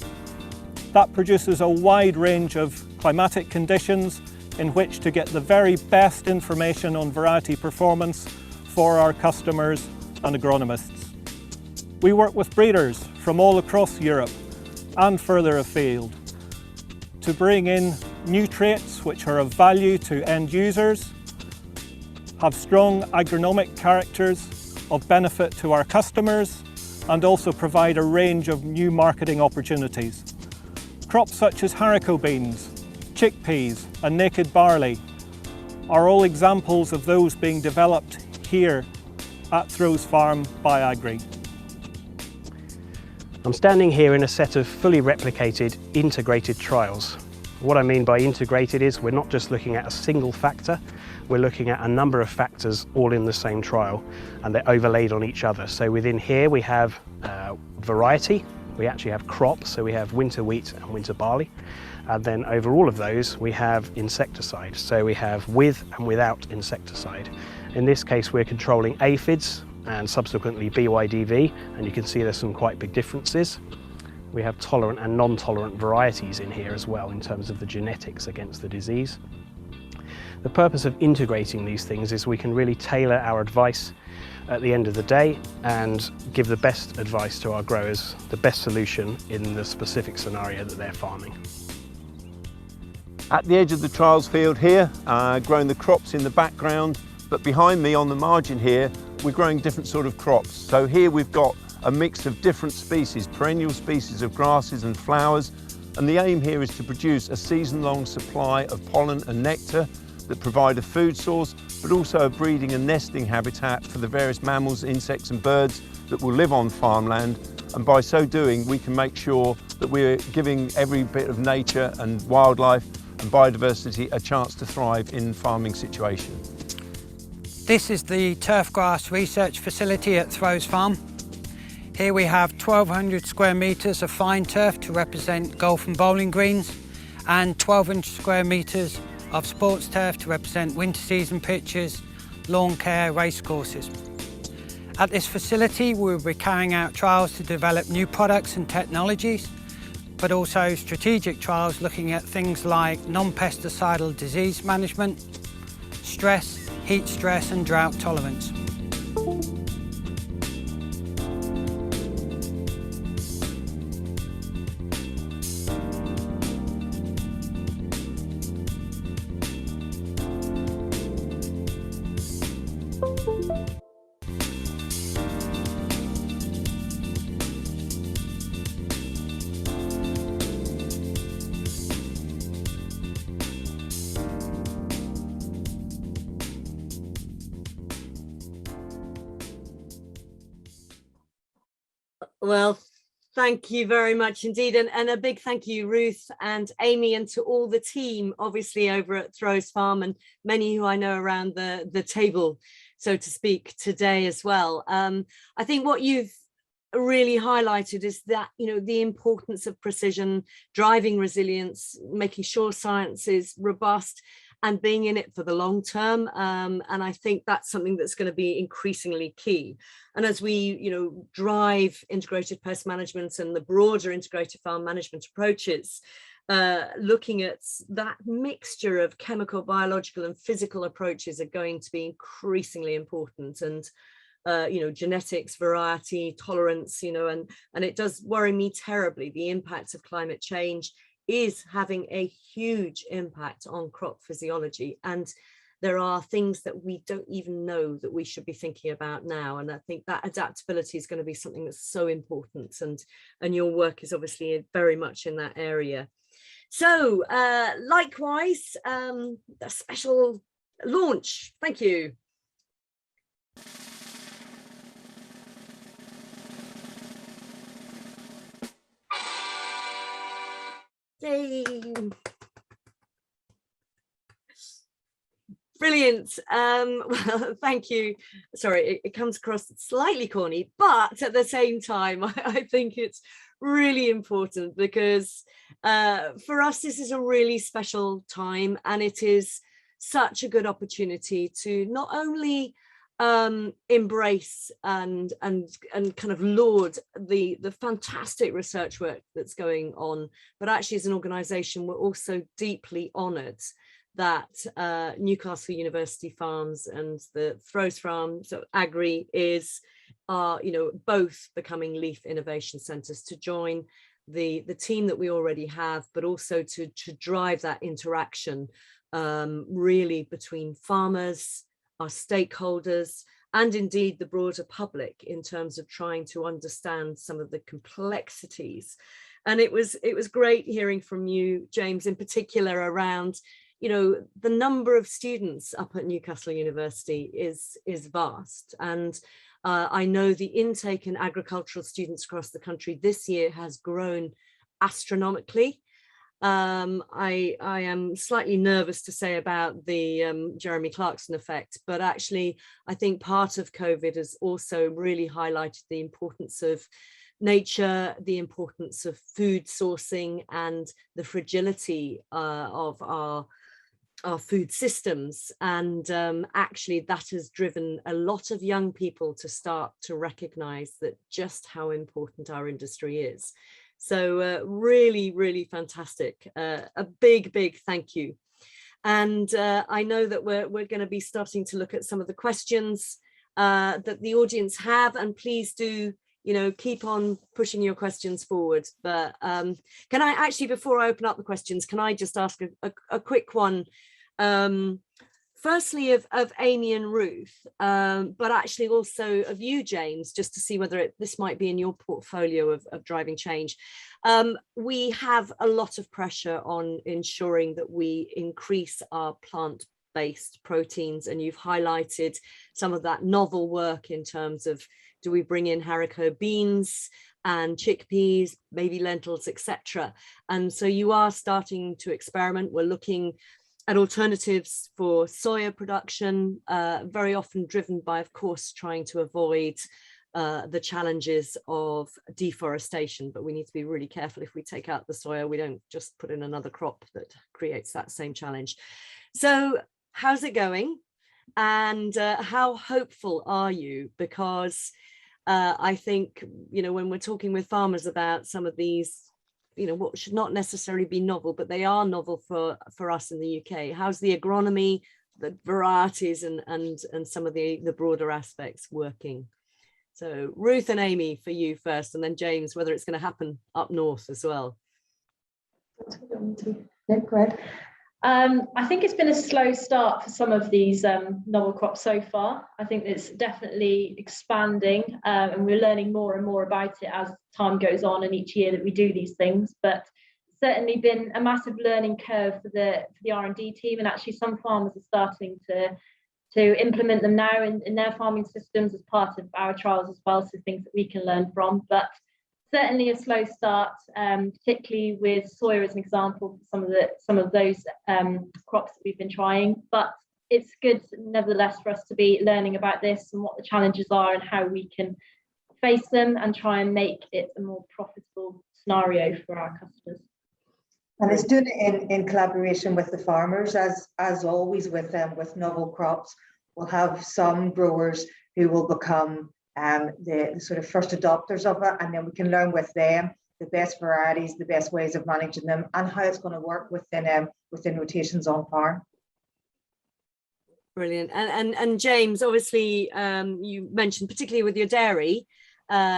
[SPEAKER 9] That produces a wide range of climatic conditions in which to get the very best information on variety performance for our customers and agronomists. We work with breeders from all across Europe and further afield to bring in new traits which are of value to end users, have strong agronomic characters of benefit to our customers, and also provide a range of new marketing opportunities. Crops such as haricot beans, chickpeas and naked barley are all examples of those being developed here at Throws Farm by Agrii.
[SPEAKER 7] I'm standing here in a set of fully replicated, integrated trials. What I mean by integrated is we're not just looking at a single factor, we're looking at a number of factors all in the same trial, and they're overlaid on each other. So within here we have variety, we actually have crops, so we have winter wheat and winter barley. And then over all of those we have insecticide, so we have with and without insecticide. In this case we're controlling aphids and subsequently BYDV, and you can see there's some quite big differences. We have tolerant and non-tolerant varieties in here as well in terms of the genetics against the disease. The purpose of integrating these things is we can really tailor our advice at the end of the day and give the best advice to our growers, the best solution in the specific scenario that they're farming.
[SPEAKER 10] At the edge of the trials field here, growing the crops in the background, but behind me on the margin here, we're growing different sort of crops. So here we've got a mix of different species, perennial species of grasses and flowers, and the aim here is to produce a season-long supply of pollen and nectar that provide a food source, but also a breeding and nesting habitat for the various mammals, insects and birds that will live on farmland. And by so doing, we can make sure that we're giving every bit of nature and wildlife and biodiversity a chance to thrive in farming situation.
[SPEAKER 11] This is the Turfgrass research facility at Throws Farm. Here we have 1,200 square metres of fine turf to represent golf and bowling greens, and 1,200 square metres of sports turf to represent winter season pitches, lawn care, racecourses. At this facility we'll be carrying out trials to develop new products and technologies, but also strategic trials looking at things like non-pesticidal disease management, stress, heat stress and drought tolerance.
[SPEAKER 1] Well, thank you very much indeed. And a big thank you, Ruth and Amy, and to all the team, obviously, over at Throws Farm, and many who I know around the table, so to speak, today as well. I think what you've really highlighted is that, you know, the importance of precision, driving resilience, making sure science is robust, and being in it for the long term. And I think that's something that's going to be increasingly key. And as we, you know, drive integrated pest management and the broader integrated farm management approaches, looking at that mixture of chemical, biological and physical approaches are going to be increasingly important. And you know, genetics, variety, tolerance, you know, and it does worry me terribly. The impact of climate change is having a huge impact on crop physiology, and there are things that we don't even know that we should be thinking about now. And I think that adaptability is going to be something that's so important, and your work is obviously very much in that area. So likewise, a special launch. Thank you. Yay. Brilliant. Well, thank you. Sorry, it comes across slightly corny, but at the same time, I think it's really important because for us, this is a really special time, and it is such a good opportunity to not only embrace and kind of laud the fantastic research work that's going on, but actually as an organization we're also deeply honored that Newcastle University Farms and the Throws Farm, so Agrii, are you know, both becoming Leaf Innovation Centres, to join the team that we already have, but also to drive that interaction really between farmers, our stakeholders, and indeed the broader public, in terms of trying to understand some of the complexities. And it was great hearing from you, James, in particular around, you know, the number of students up at Newcastle University is vast. And I know the intake in agricultural students across the country this year has grown astronomically. I am slightly nervous to say about the Jeremy Clarkson effect, but actually I think part of COVID has also really highlighted the importance of nature, the importance of food sourcing, and the fragility of our food systems. And actually that has driven a lot of young people to start to recognize that just how important our industry is. So really, really fantastic. A big thank you. And I know that we're going to be starting to look at some of the questions that the audience have, and please do, you know, keep on pushing your questions forward. But can I actually, before I open up the questions, can I just ask a quick one? Firstly of Amy and Ruth, but actually also of you, James, just to see whether this might be in your portfolio of driving change. We have a lot of pressure on ensuring that we increase our plant-based proteins, and you've highlighted some of that novel work in terms of, do we bring in haricot beans and chickpeas, maybe lentils, etc. And so you are starting to experiment. We're looking at alternatives for soya production, very often driven by, of course, trying to avoid the challenges of deforestation. But we need to be really careful. If we take out the soya, we don't just put in another crop that creates that same challenge. So how's it going? And how hopeful are you? Because I think, you know, when we're talking with farmers about some of these, you know, what should not necessarily be novel, but they are novel for us in the UK. How's the agronomy, the varieties, and some of the broader aspects working? So Ruth and Amy, for you first, and then James, whether it's going to happen up north as well.
[SPEAKER 5] No, go ahead. I think it's been a slow start for some of these novel crops so far. I think it's definitely expanding, and we're learning more and more about it as time goes on and each year that we do these things. But certainly been a massive learning curve for the R&D team, and actually some farmers are starting to to implement them now in their farming systems as part of our trials as well, so things that we can learn from. But certainly a slow start, particularly with soya as an example, some of those crops that we've been trying. But it's good, nevertheless, for us to be learning about this and what the challenges are and how we can face them and try and make it a more profitable scenario for our customers.
[SPEAKER 4] And it's doing it in collaboration with the farmers, as always with novel crops. We'll have some growers who will become the sort of first adopters of it, and then we can learn with them the best varieties, the best ways of managing them, and how it's going to work within rotations on farm.
[SPEAKER 1] Brilliant. And James, obviously, you mentioned particularly with your dairy,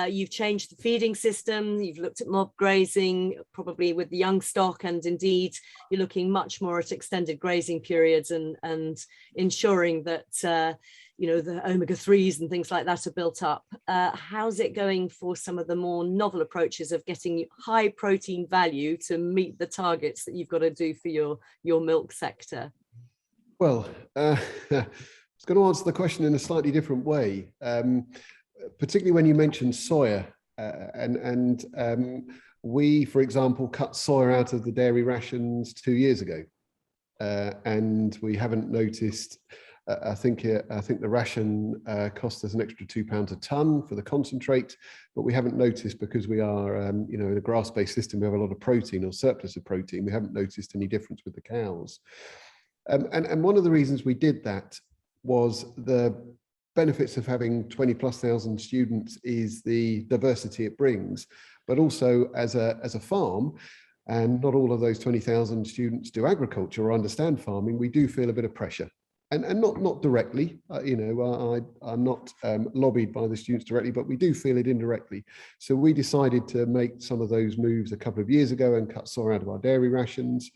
[SPEAKER 1] you've changed the feeding system, you've looked at mob grazing, probably with the young stock, and indeed you're looking much more at extended grazing periods and ensuring that you know, the omega-3s and things like that are built up. How's it going for some of the more novel approaches of getting high protein value to meet the targets that you've got to do for your milk sector?
[SPEAKER 3] Well, I was going to answer the question in a slightly different way, particularly when you mentioned soya. We, for example, cut soya out of the dairy rations 2 years ago, and we haven't noticed. I think the ration cost us an extra £2 a tonne for the concentrate, but we haven't noticed, because we are, you know, in a grass-based system, we have a lot of protein or surplus of protein. We haven't noticed any difference with the cows. And one of the reasons we did that was the benefits of having 20,000+ students is the diversity it brings, but also as a farm, and not all of those 20,000 students do agriculture or understand farming, we do feel a bit of pressure. And not directly, you know, I'm not lobbied by the students directly, but we do feel it indirectly. So we decided to make some of those moves a couple of years ago and cut soya out of our dairy rations.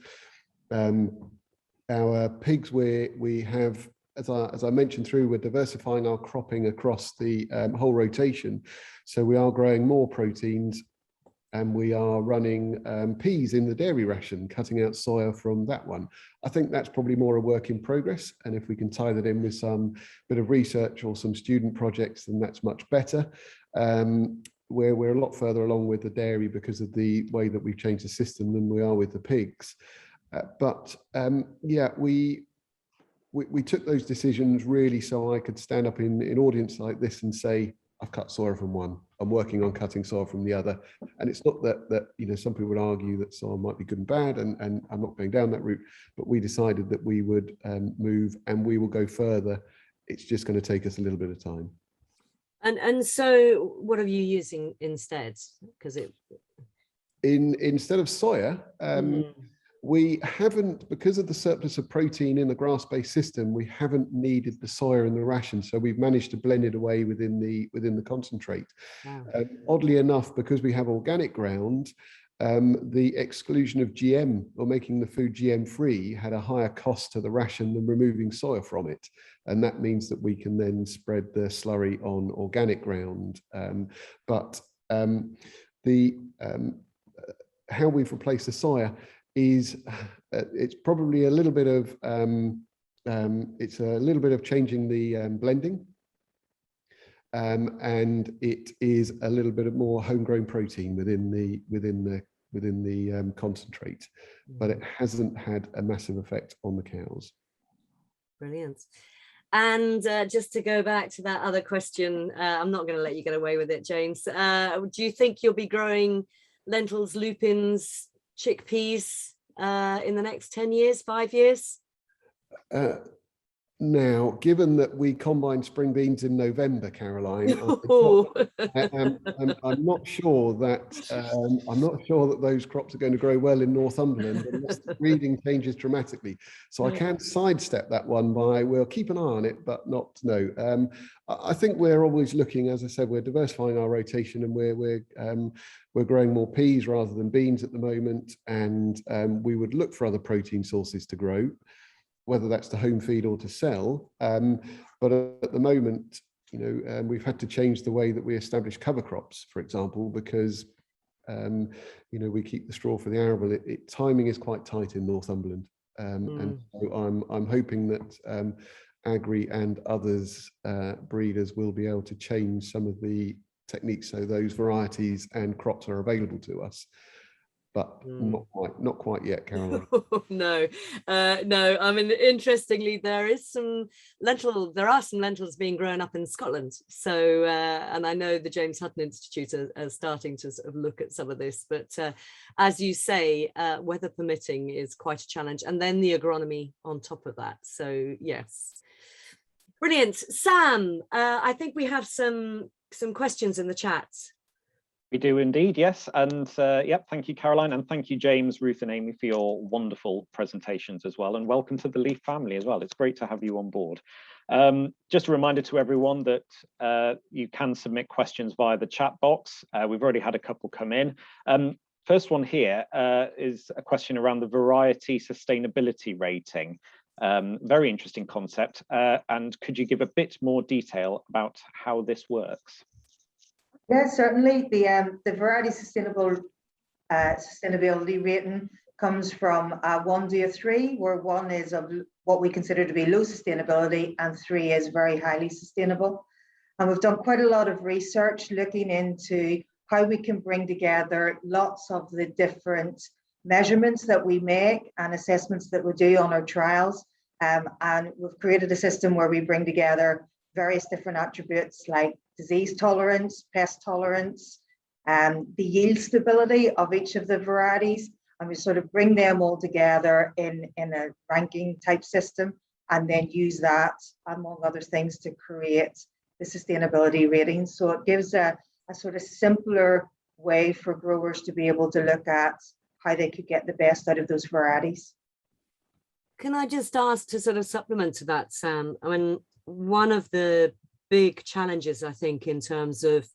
[SPEAKER 3] Our pigs, we have, as I mentioned through, we're diversifying our cropping across the whole rotation. So we are growing more proteins, and we are running peas in the dairy ration, cutting out soya from that one. I think that's probably more a work in progress. And if we can tie that in with some bit of research or some student projects, then that's much better. We're a lot further along with the dairy because of the way that we've changed the system than we are with the pigs. Yeah, we took those decisions really so I could stand up in an audience like this and say, I've cut soya from one, I'm working on cutting soya from the other. And it's not that you know, some people would argue that soya might be good and bad, and I'm not going down that route, but we decided that we would move, and we will go further. It's just going to take us a little bit of time.
[SPEAKER 1] And so what are you using instead? Because
[SPEAKER 3] instead of soya, we haven't, because of the surplus of protein in the grass-based system, we haven't needed the soya in the ration. So we've managed to blend it away within the concentrate. Wow. Oddly enough, because we have organic ground, the exclusion of GM, or making the food GM free, had a higher cost to the ration than removing soya from it. And that means that we can then spread the slurry on organic ground. How we've replaced the soya is it's probably a little bit of changing the blending, and it is a little bit of more homegrown protein within the concentrate, but it hasn't had a massive effect on the cows.
[SPEAKER 1] Brilliant. And just to go back to that other question, I'm not going to let you get away with it, James. Do you think you'll be growing lentils, lupins, chickpeas in the next 10 years, 5 years?
[SPEAKER 3] Now, given that we combine spring beans in November, Caroline, I'm not sure that those crops are going to grow well in Northumberland unless the breeding changes dramatically. So I can't sidestep that one by, we'll keep an eye on it, but not no. I think we're always looking, as I said, we're diversifying our rotation, and we're growing more peas rather than beans at the moment, and we would look for other protein sources to grow, whether that's to home feed or to sell. But at the moment, you know, we've had to change the way that we establish cover crops, for example, because you know, we keep the straw for the arable. Timing is quite tight in Northumberland, and so I'm hoping that Agrii and others breeders will be able to change some of the techniques so those varieties and crops are available to us. But not quite yet, Caroline.
[SPEAKER 1] No, no. I mean, interestingly, there are some lentils being grown up in Scotland. So, and I know the James Hutton Institute are starting to sort of look at some of this. But as you say, weather permitting is quite a challenge, and then the agronomy on top of that. So, yes, brilliant, Sam. I think we have some questions in the chat.
[SPEAKER 12] We do indeed, yes. And yep, thank you, Caroline. And thank you, James, Ruth and Amy, for your wonderful presentations as well. And welcome to the Leaf family as well. It's great to have you on board. Just a reminder to everyone that you can submit questions via the chat box. We've already had a couple come in. First one here is a question around the variety sustainability rating. Very interesting concept. And could you give a bit more detail about how this works?
[SPEAKER 4] Yeah, certainly. The variety sustainability rating comes from 1 to 3, where 1 is of what we consider to be low sustainability and 3 is very highly sustainable. And we've done quite a lot of research looking into how we can bring together lots of the different measurements that we make and assessments that we do on our trials. And we've created a system where we bring together various different attributes like disease tolerance, pest tolerance, the yield stability of each of the varieties, and we sort of bring them all together in a ranking type system, and then use that, among other things, to create the sustainability rating. So it gives a sort of simpler way for growers to be able to look at how they could get the best out of those varieties.
[SPEAKER 1] Can I just ask to sort of supplement to that, Sam? I mean, one of the big challenges, I think, in terms of,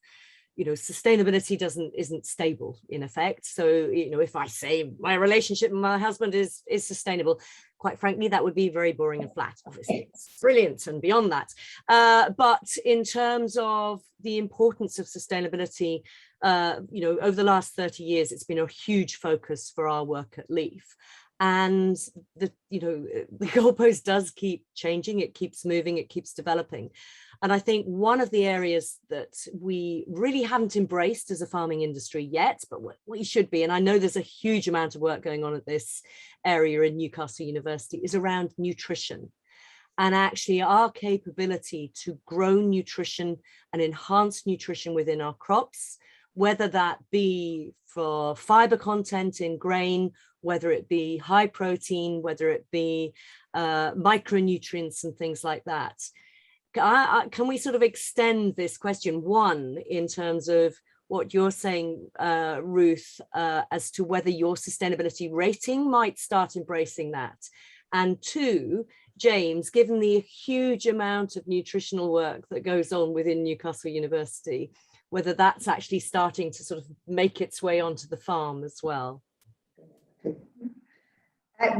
[SPEAKER 1] sustainability isn't stable in effect. So, if I say my relationship with my husband is sustainable, quite frankly, that would be very boring and flat. Obviously, it's brilliant and beyond that. But in terms of the importance of sustainability, over the last 30 years, it's been a huge focus for our work at Leaf. And the goalpost does keep changing, it keeps moving, it keeps developing. And I think one of the areas that we really haven't embraced as a farming industry yet, but we should be, and I know there's a huge amount of work going on at this area in Newcastle University, is around nutrition. And actually our capability to grow nutrition and enhance nutrition within our crops, whether that be for fiber content in grain, whether it be high protein, whether it be micronutrients and things like that. Can we sort of extend this question, one, in terms of what you're saying, Ruth, as to whether your sustainability rating might start embracing that? And two, James, given the huge amount of nutritional work that goes on within Newcastle University, whether that's actually starting to sort of make its way onto the farm as well.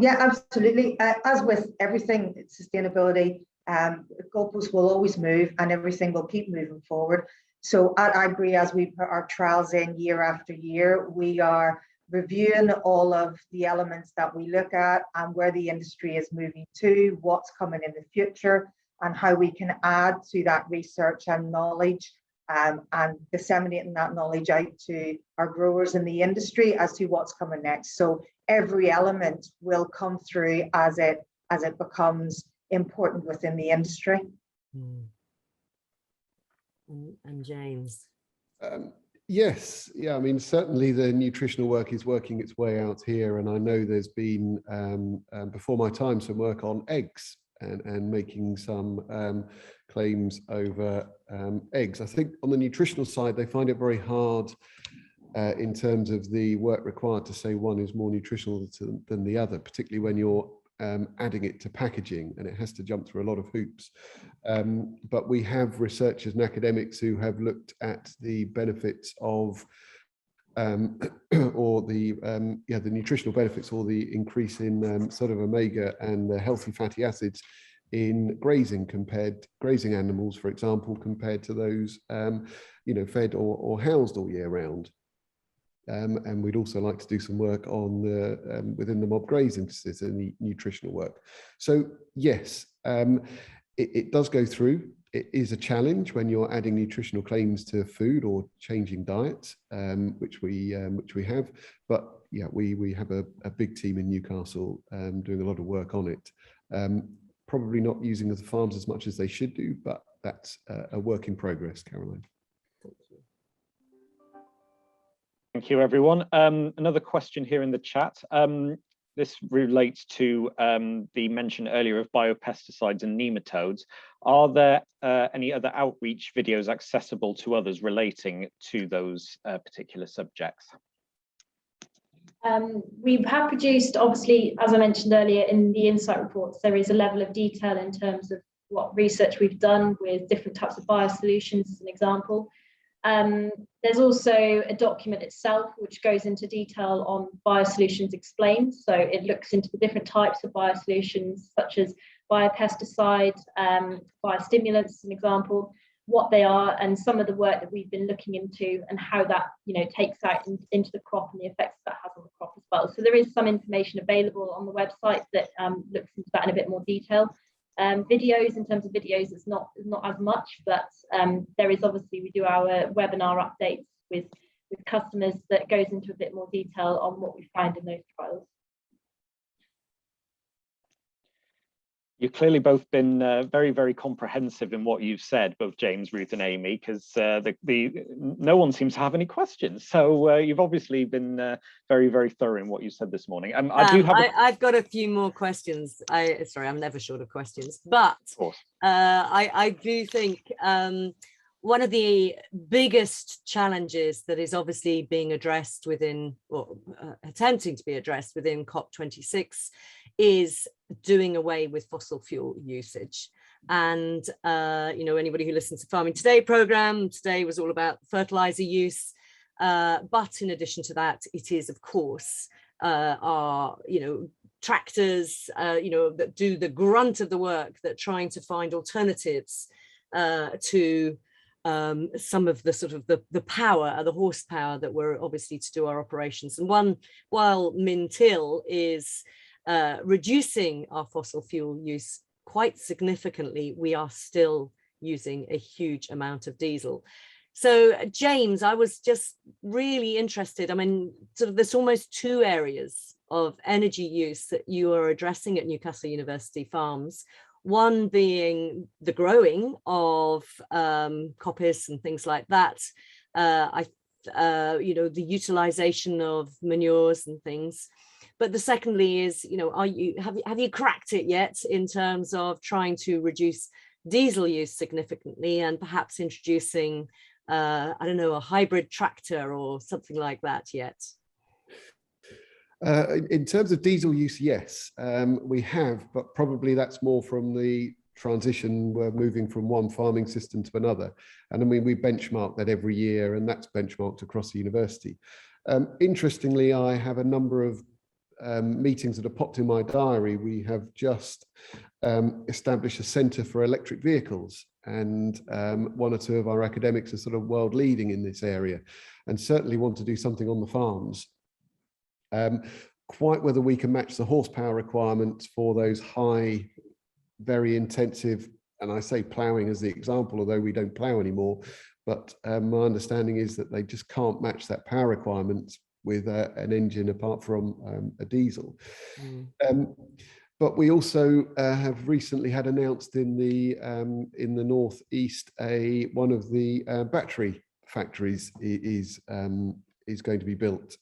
[SPEAKER 4] Yeah, absolutely. As with everything, sustainability, goalposts will always move and everything will keep moving forward. So at Agrii, as we put our trials in year after year, we are reviewing all of the elements that we look at and where the industry is moving to, what's coming in the future, and how we can add to that research and knowledge, and disseminating that knowledge out to our growers in the industry as to what's coming next. So every element will come through as it becomes important within the industry.
[SPEAKER 1] And James.
[SPEAKER 3] Yes, yeah, I mean, certainly the nutritional work is working its way out here, and I know there's been, before my time, some work on eggs and making some claims over eggs. I think on the nutritional side, they find it very hard in terms of the work required to say one is more nutritional than the other, particularly when you're adding it to packaging, and it has to jump through a lot of hoops. But we have researchers and academics who have looked at the benefits of or the nutritional benefits, or the increase in sort of omega and the healthy fatty acids in grazing animals, for example, compared to those fed or housed all year round. And we'd also like to do some work on the within the mob grazing system, the nutritional work. So yes, it does go through. It is a challenge when you're adding nutritional claims to food or changing diets, which we have. But yeah, we have a big team in Newcastle doing a lot of work on it. Probably not using the farms as much as they should do, but that's a work in progress, Caroline.
[SPEAKER 12] Thank you, everyone. Another question here in the chat. This relates to the mention earlier of biopesticides and nematodes. Are there any other outreach videos accessible to others relating to those particular subjects?
[SPEAKER 5] We have produced, obviously, as I mentioned earlier, in the insight reports, there is a level of detail in terms of what research we've done with different types of biosolutions, as an example. There's also a document itself which goes into detail on biosolutions explained. So it looks into the different types of biosolutions, such as biopesticides, biostimulants, as an example, what they are, and some of the work that we've been looking into, and how that takes out into the crop and the effects that has on the crop as well. So there is some information available on the website that looks into that in a bit more detail. Videos, in terms of videos, it's not as much, but there is, obviously, we do our webinar updates with customers that goes into a bit more detail on what we find in those trials.
[SPEAKER 12] You've clearly both been very, very comprehensive in what you've said, both James, Ruth and Amy, because no one seems to have any questions. So you've obviously been very, very thorough in what you said this morning.
[SPEAKER 1] I've got a few more questions. Sorry, I'm never short of questions, but I do think one of the biggest challenges that is obviously being addressed within, or attempting to be addressed within COP26, is doing away with fossil fuel usage. And anybody who listens to Farming Today program today was all about fertilizer use, but in addition to that, it is, of course, our tractors that do the grunt of the work, that trying to find alternatives to some of the sort of the power, the horsepower that we're obviously to do our operations. And while Mintil is reducing our fossil fuel use quite significantly, we are still using a huge amount of diesel. So James, I was just really interested. I mean, sort of there's almost two areas of energy use that you are addressing at Newcastle University Farms. One being the growing of coppice and things like that. The utilization of manures and things. But the secondly is, have you cracked it yet in terms of trying to reduce diesel use significantly, and perhaps introducing, a hybrid tractor or something like that yet?
[SPEAKER 3] In terms of diesel use, yes, we have, but probably that's more from the transition. We're moving from one farming system to another. And I mean, we benchmark that every year, and that's benchmarked across the university. Interestingly, I have a number of meetings that have popped in my diary. We have just established a centre for electric vehicles, and one or two of our academics are sort of world leading in this area, and certainly want to do something on the farms. Quite whether we can match the horsepower requirements for those high, very intensive, and I say ploughing as the example, although we don't plough anymore, but my understanding is that they just can't match that power requirement with an engine apart from a diesel. But we also have recently had announced in the northeast one of the battery factories is going to be built.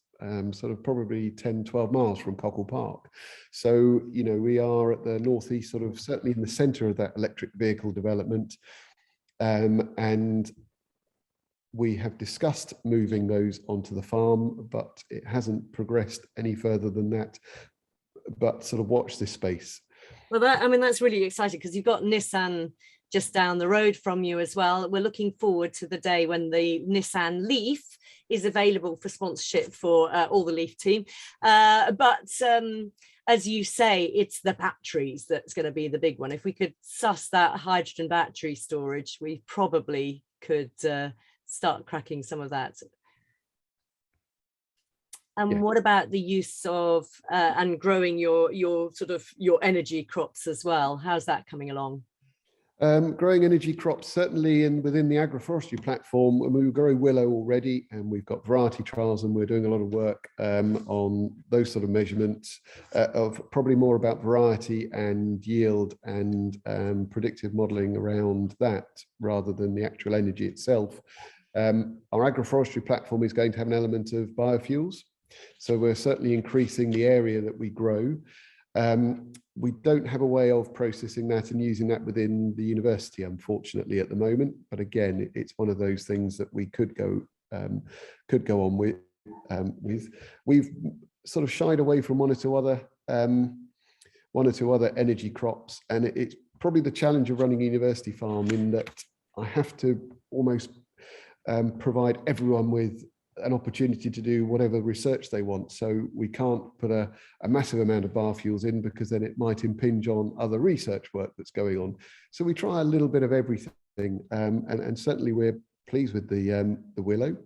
[SPEAKER 3] Sort of probably 10-12 miles from Cockle Park. So, we are at the northeast, sort of certainly in the centre of that electric vehicle development. And we have discussed moving those onto the farm, but it hasn't progressed any further than that. But sort of watch this space.
[SPEAKER 1] Well, that's really exciting, because you've got Nissan just down the road from you as well. We're looking forward to the day when the Nissan Leaf is available for sponsorship for all the Leaf team. But as you say, it's the batteries that's going to be the big one. If we could suss that hydrogen battery storage, we probably could start cracking some of that. And yeah. What about the use of and growing your energy crops as well? How's that coming along?
[SPEAKER 3] Growing energy crops, certainly within the Agroforestry Platform, and we grow willow already, and we've got variety trials, and we're doing a lot of work on those sort of measurements of probably more about variety and yield and predictive modelling around that rather than the actual energy itself. Our Agroforestry Platform is going to have an element of biofuels, so we're certainly increasing the area that we grow. We don't have a way of processing that and using that within the university, unfortunately, at the moment. But again, it's one of those things that we could go on with. We've sort of shied away from one or two other energy crops, and it's probably the challenge of running a university farm in that I have to almost provide everyone with an opportunity to do whatever research they want. So we can't put a massive amount of biofuels in, because then it might impinge on other research work that's going on. So we try a little bit of everything, and certainly we're pleased with the willow.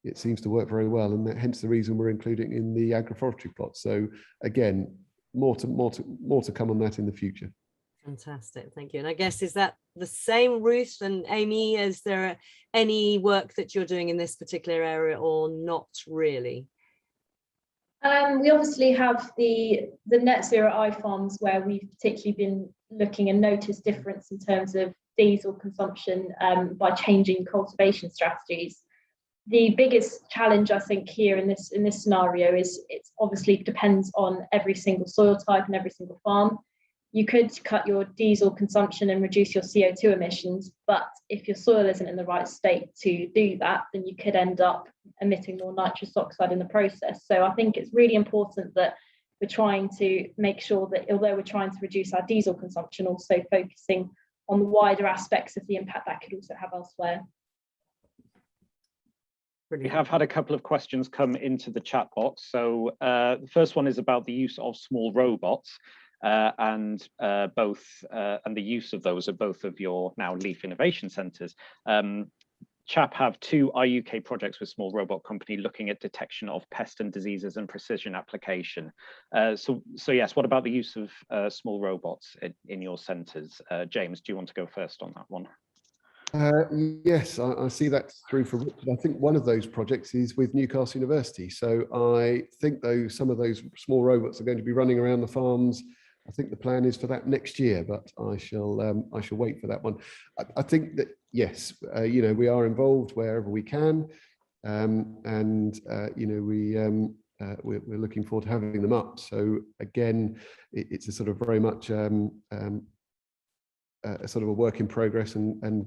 [SPEAKER 3] It seems to work very well, and hence the reason we're including in the agroforestry plot. So again, more to come on that in the future.
[SPEAKER 1] Fantastic, thank you. And I guess, is that the same, Ruth and Amy? Is there any work that you're doing in this particular area, or not really?
[SPEAKER 5] We obviously have the net zero iFarms, where we've particularly been looking and noticed difference in terms of diesel consumption by changing cultivation strategies. The biggest challenge, I think, here in this scenario is it's obviously depends on every single soil type and every single farm. You could cut your diesel consumption and reduce your CO2 emissions, but if your soil isn't in the right state to do that, then you could end up emitting more nitrous oxide in the process. So I think it's really important that we're trying to make sure that, although we're trying to reduce our diesel consumption, also focusing on the wider aspects of the impact that could also have elsewhere.
[SPEAKER 12] We have had a couple of questions come into the chat box. So the first one is about the use of small robots. And the use of those at both of your now Leaf Innovation Centres. CHAP have two iUK projects with small robot company looking at detection of pest and diseases and precision application. So yes, what about the use of small robots in your centres? James, do you want to go first on that one?
[SPEAKER 3] Yes, I see that through for Richard. I think one of those projects is with Newcastle University. So I think some of those small robots are going to be running around the farms. I think the plan is for that next year, but I shall wait for that one. I think that yes, we are involved wherever we can, and we're looking forward to having them up. So again, it's a sort of very much a sort of a work in progress, and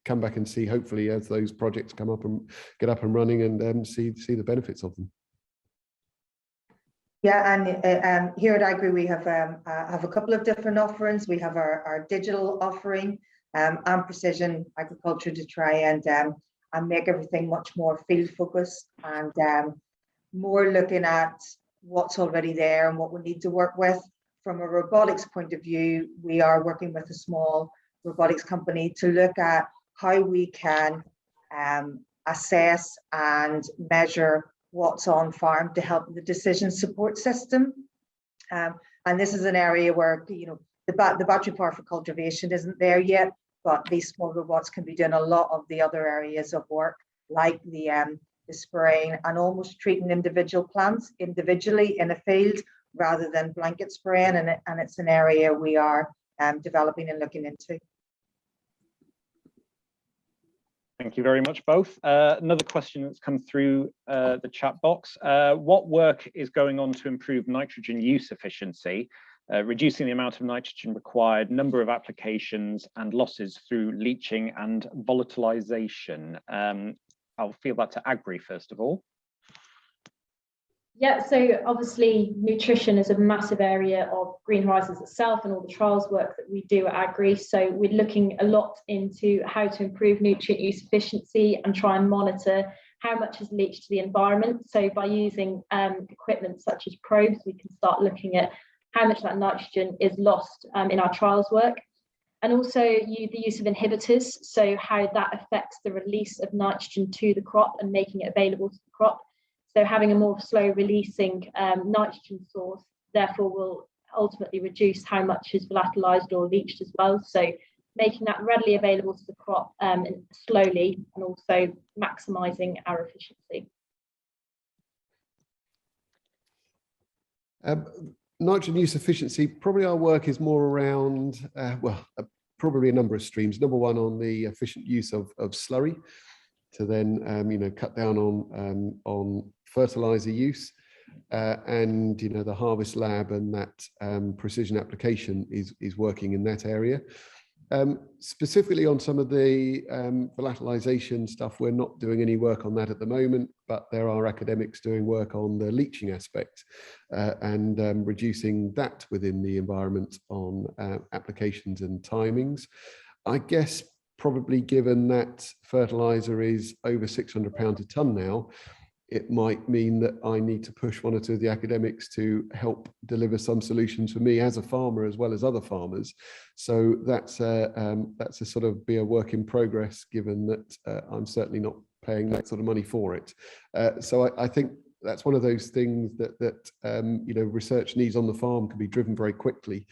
[SPEAKER 3] come back and see, hopefully, as those projects come up and get up and running, and see the benefits of them.
[SPEAKER 4] Yeah, and here at Agrii we have a couple of different offerings. We have our digital offering and precision agriculture to try and make everything much more field focused, and more looking at what's already there and what we need to work with. From a robotics point of view, we are working with a small robotics company to look at how we can assess and measure what's on farm to help the decision support system. And this is an area where the battery power for cultivation isn't there yet, but these small robots can be doing a lot of the other areas of work, like the spraying and almost treating individual plants individually in a field rather than blanket spraying, and it's an area we are developing and looking into.
[SPEAKER 12] Thank you very much, both. Another question that's come through the chat box. What work is going on to improve nitrogen use efficiency, reducing the amount of nitrogen required, number of applications and losses through leaching and volatilization? I'll field that to Agrii first of all.
[SPEAKER 5] Yeah, so obviously nutrition is a massive area of Green Horizons itself and all the trials work that we do at Agrii. So we're looking a lot into how to improve nutrient use efficiency and try and monitor how much is leached to the environment. So by using equipment such as probes, we can start looking at how much that nitrogen is lost in our trials work. And also the use of inhibitors, so how that affects the release of nitrogen to the crop and making it available to the crop. So having a more slow releasing nitrogen source, therefore, will ultimately reduce how much is volatilised or leached as well. So making that readily available to the crop slowly, and also maximising our efficiency.
[SPEAKER 3] Nitrogen use efficiency, probably our work is more around, probably a number of streams. Number one, on the efficient use of slurry to then, cut down on fertilizer use. And the harvest lab and that precision application is working in that area. Specifically on some of the volatilization stuff, we're not doing any work on that at the moment, but there are academics doing work on the leaching aspect and reducing that within the environment on applications and timings. I guess probably given that fertilizer is over £600 a tonne now, it might mean that I need to push one or two of the academics to help deliver some solutions for me as a farmer as well as other farmers. So that's a sort of be a work in progress, given that I'm certainly not paying that sort of money for it. So I think that's one of those things that research needs on the farm can be driven very quickly.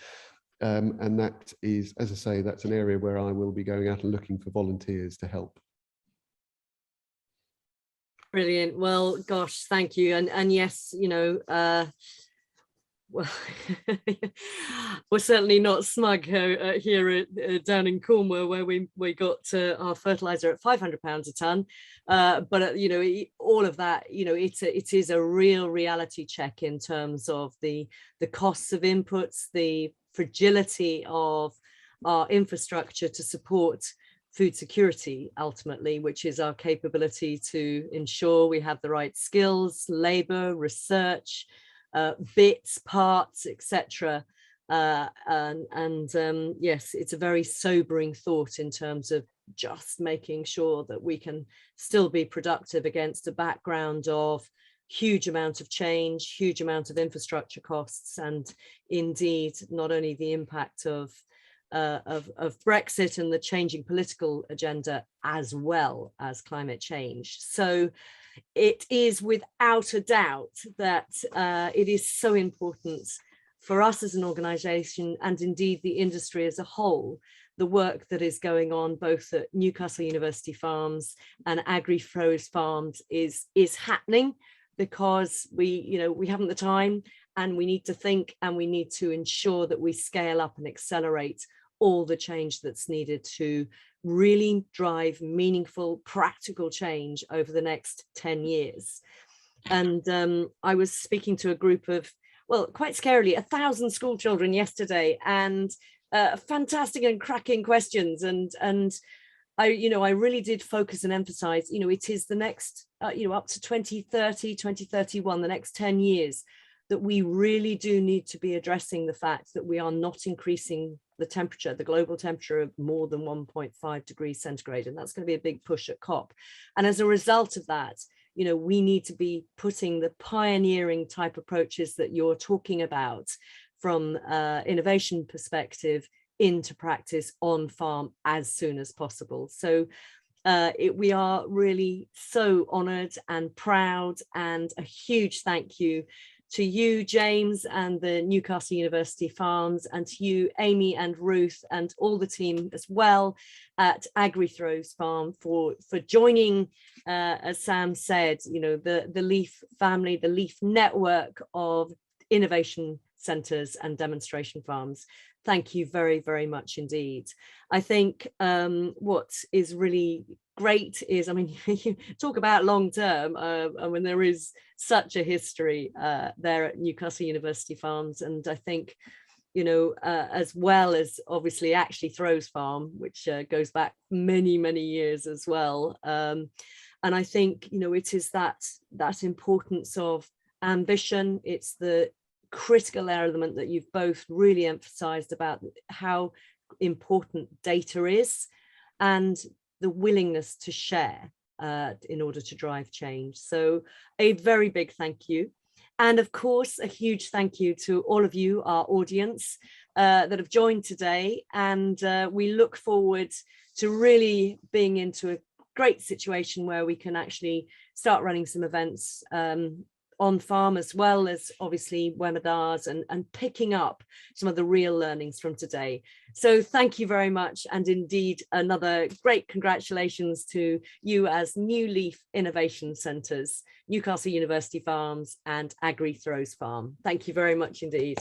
[SPEAKER 3] And that is, as I say, that's an area where I will be going out and looking for volunteers to help.
[SPEAKER 1] Brilliant. Well, gosh, thank you. And yes, well, we're certainly not smug here down in Cornwall, where we got our fertilizer at £500 a tonne. But all of that, it is a real reality check in terms of the costs of inputs, the fragility of our infrastructure to support food security, ultimately, which is our capability to ensure we have the right skills, labour, research, bits, parts, etc. Yes, it's a very sobering thought in terms of just making sure that we can still be productive against a background of huge amount of change, huge amount of infrastructure costs, and indeed not only the impact of Brexit and the changing political agenda, as well as climate change. So it is without a doubt that it is so important for us as an organisation, and indeed the industry as a whole, the work that is going on both at Newcastle University Farms and Agrii Farms is happening, because we haven't the time, and we need to think, and we need to ensure that we scale up and accelerate all the change that's needed to really drive meaningful, practical change over the next 10 years. And I was speaking to a group of, well, quite scarily, 1,000 school children yesterday, and fantastic and cracking questions. And I really did focus and emphasize, it is the next, up to 2030, 2031, the next 10 years, that we really do need to be addressing the fact that we are not increasing the temperature, the global temperature, of more than 1.5 degrees centigrade. And that's going to be a big push at COP. And as a result of that, we need to be putting the pioneering type approaches that you're talking about from innovation perspective into practice on farm as soon as possible. So we are really so honoured and proud, and a huge thank you to you, James, and the Newcastle University Farms, and to you, Amy and Ruth, and all the team as well at Agroforestry Farm for joining, as Sam said, the Leaf family, the Leaf network of innovation centres and demonstration farms. Thank you very, very much indeed. I think what is really great is, you talk about long term, when there is such a history there at Newcastle University Farms. And I think, as well as obviously actually Throws Farm, which goes back many, many years as well. And I think, it is that importance of ambition. It's the critical element that you've both really emphasized about how important data is, and the willingness to share in order to drive change. So a very big thank you. And of course, a huge thank you to all of you, our audience, that have joined today. And we look forward to really being into a great situation where we can actually start running some events on farm, as well as obviously webinars and picking up some of the real learnings from today. So thank you very much, and indeed another great congratulations to you as New Leaf Innovation Centres, Newcastle University Farms and Agrii Throws Farm. Thank you very much indeed.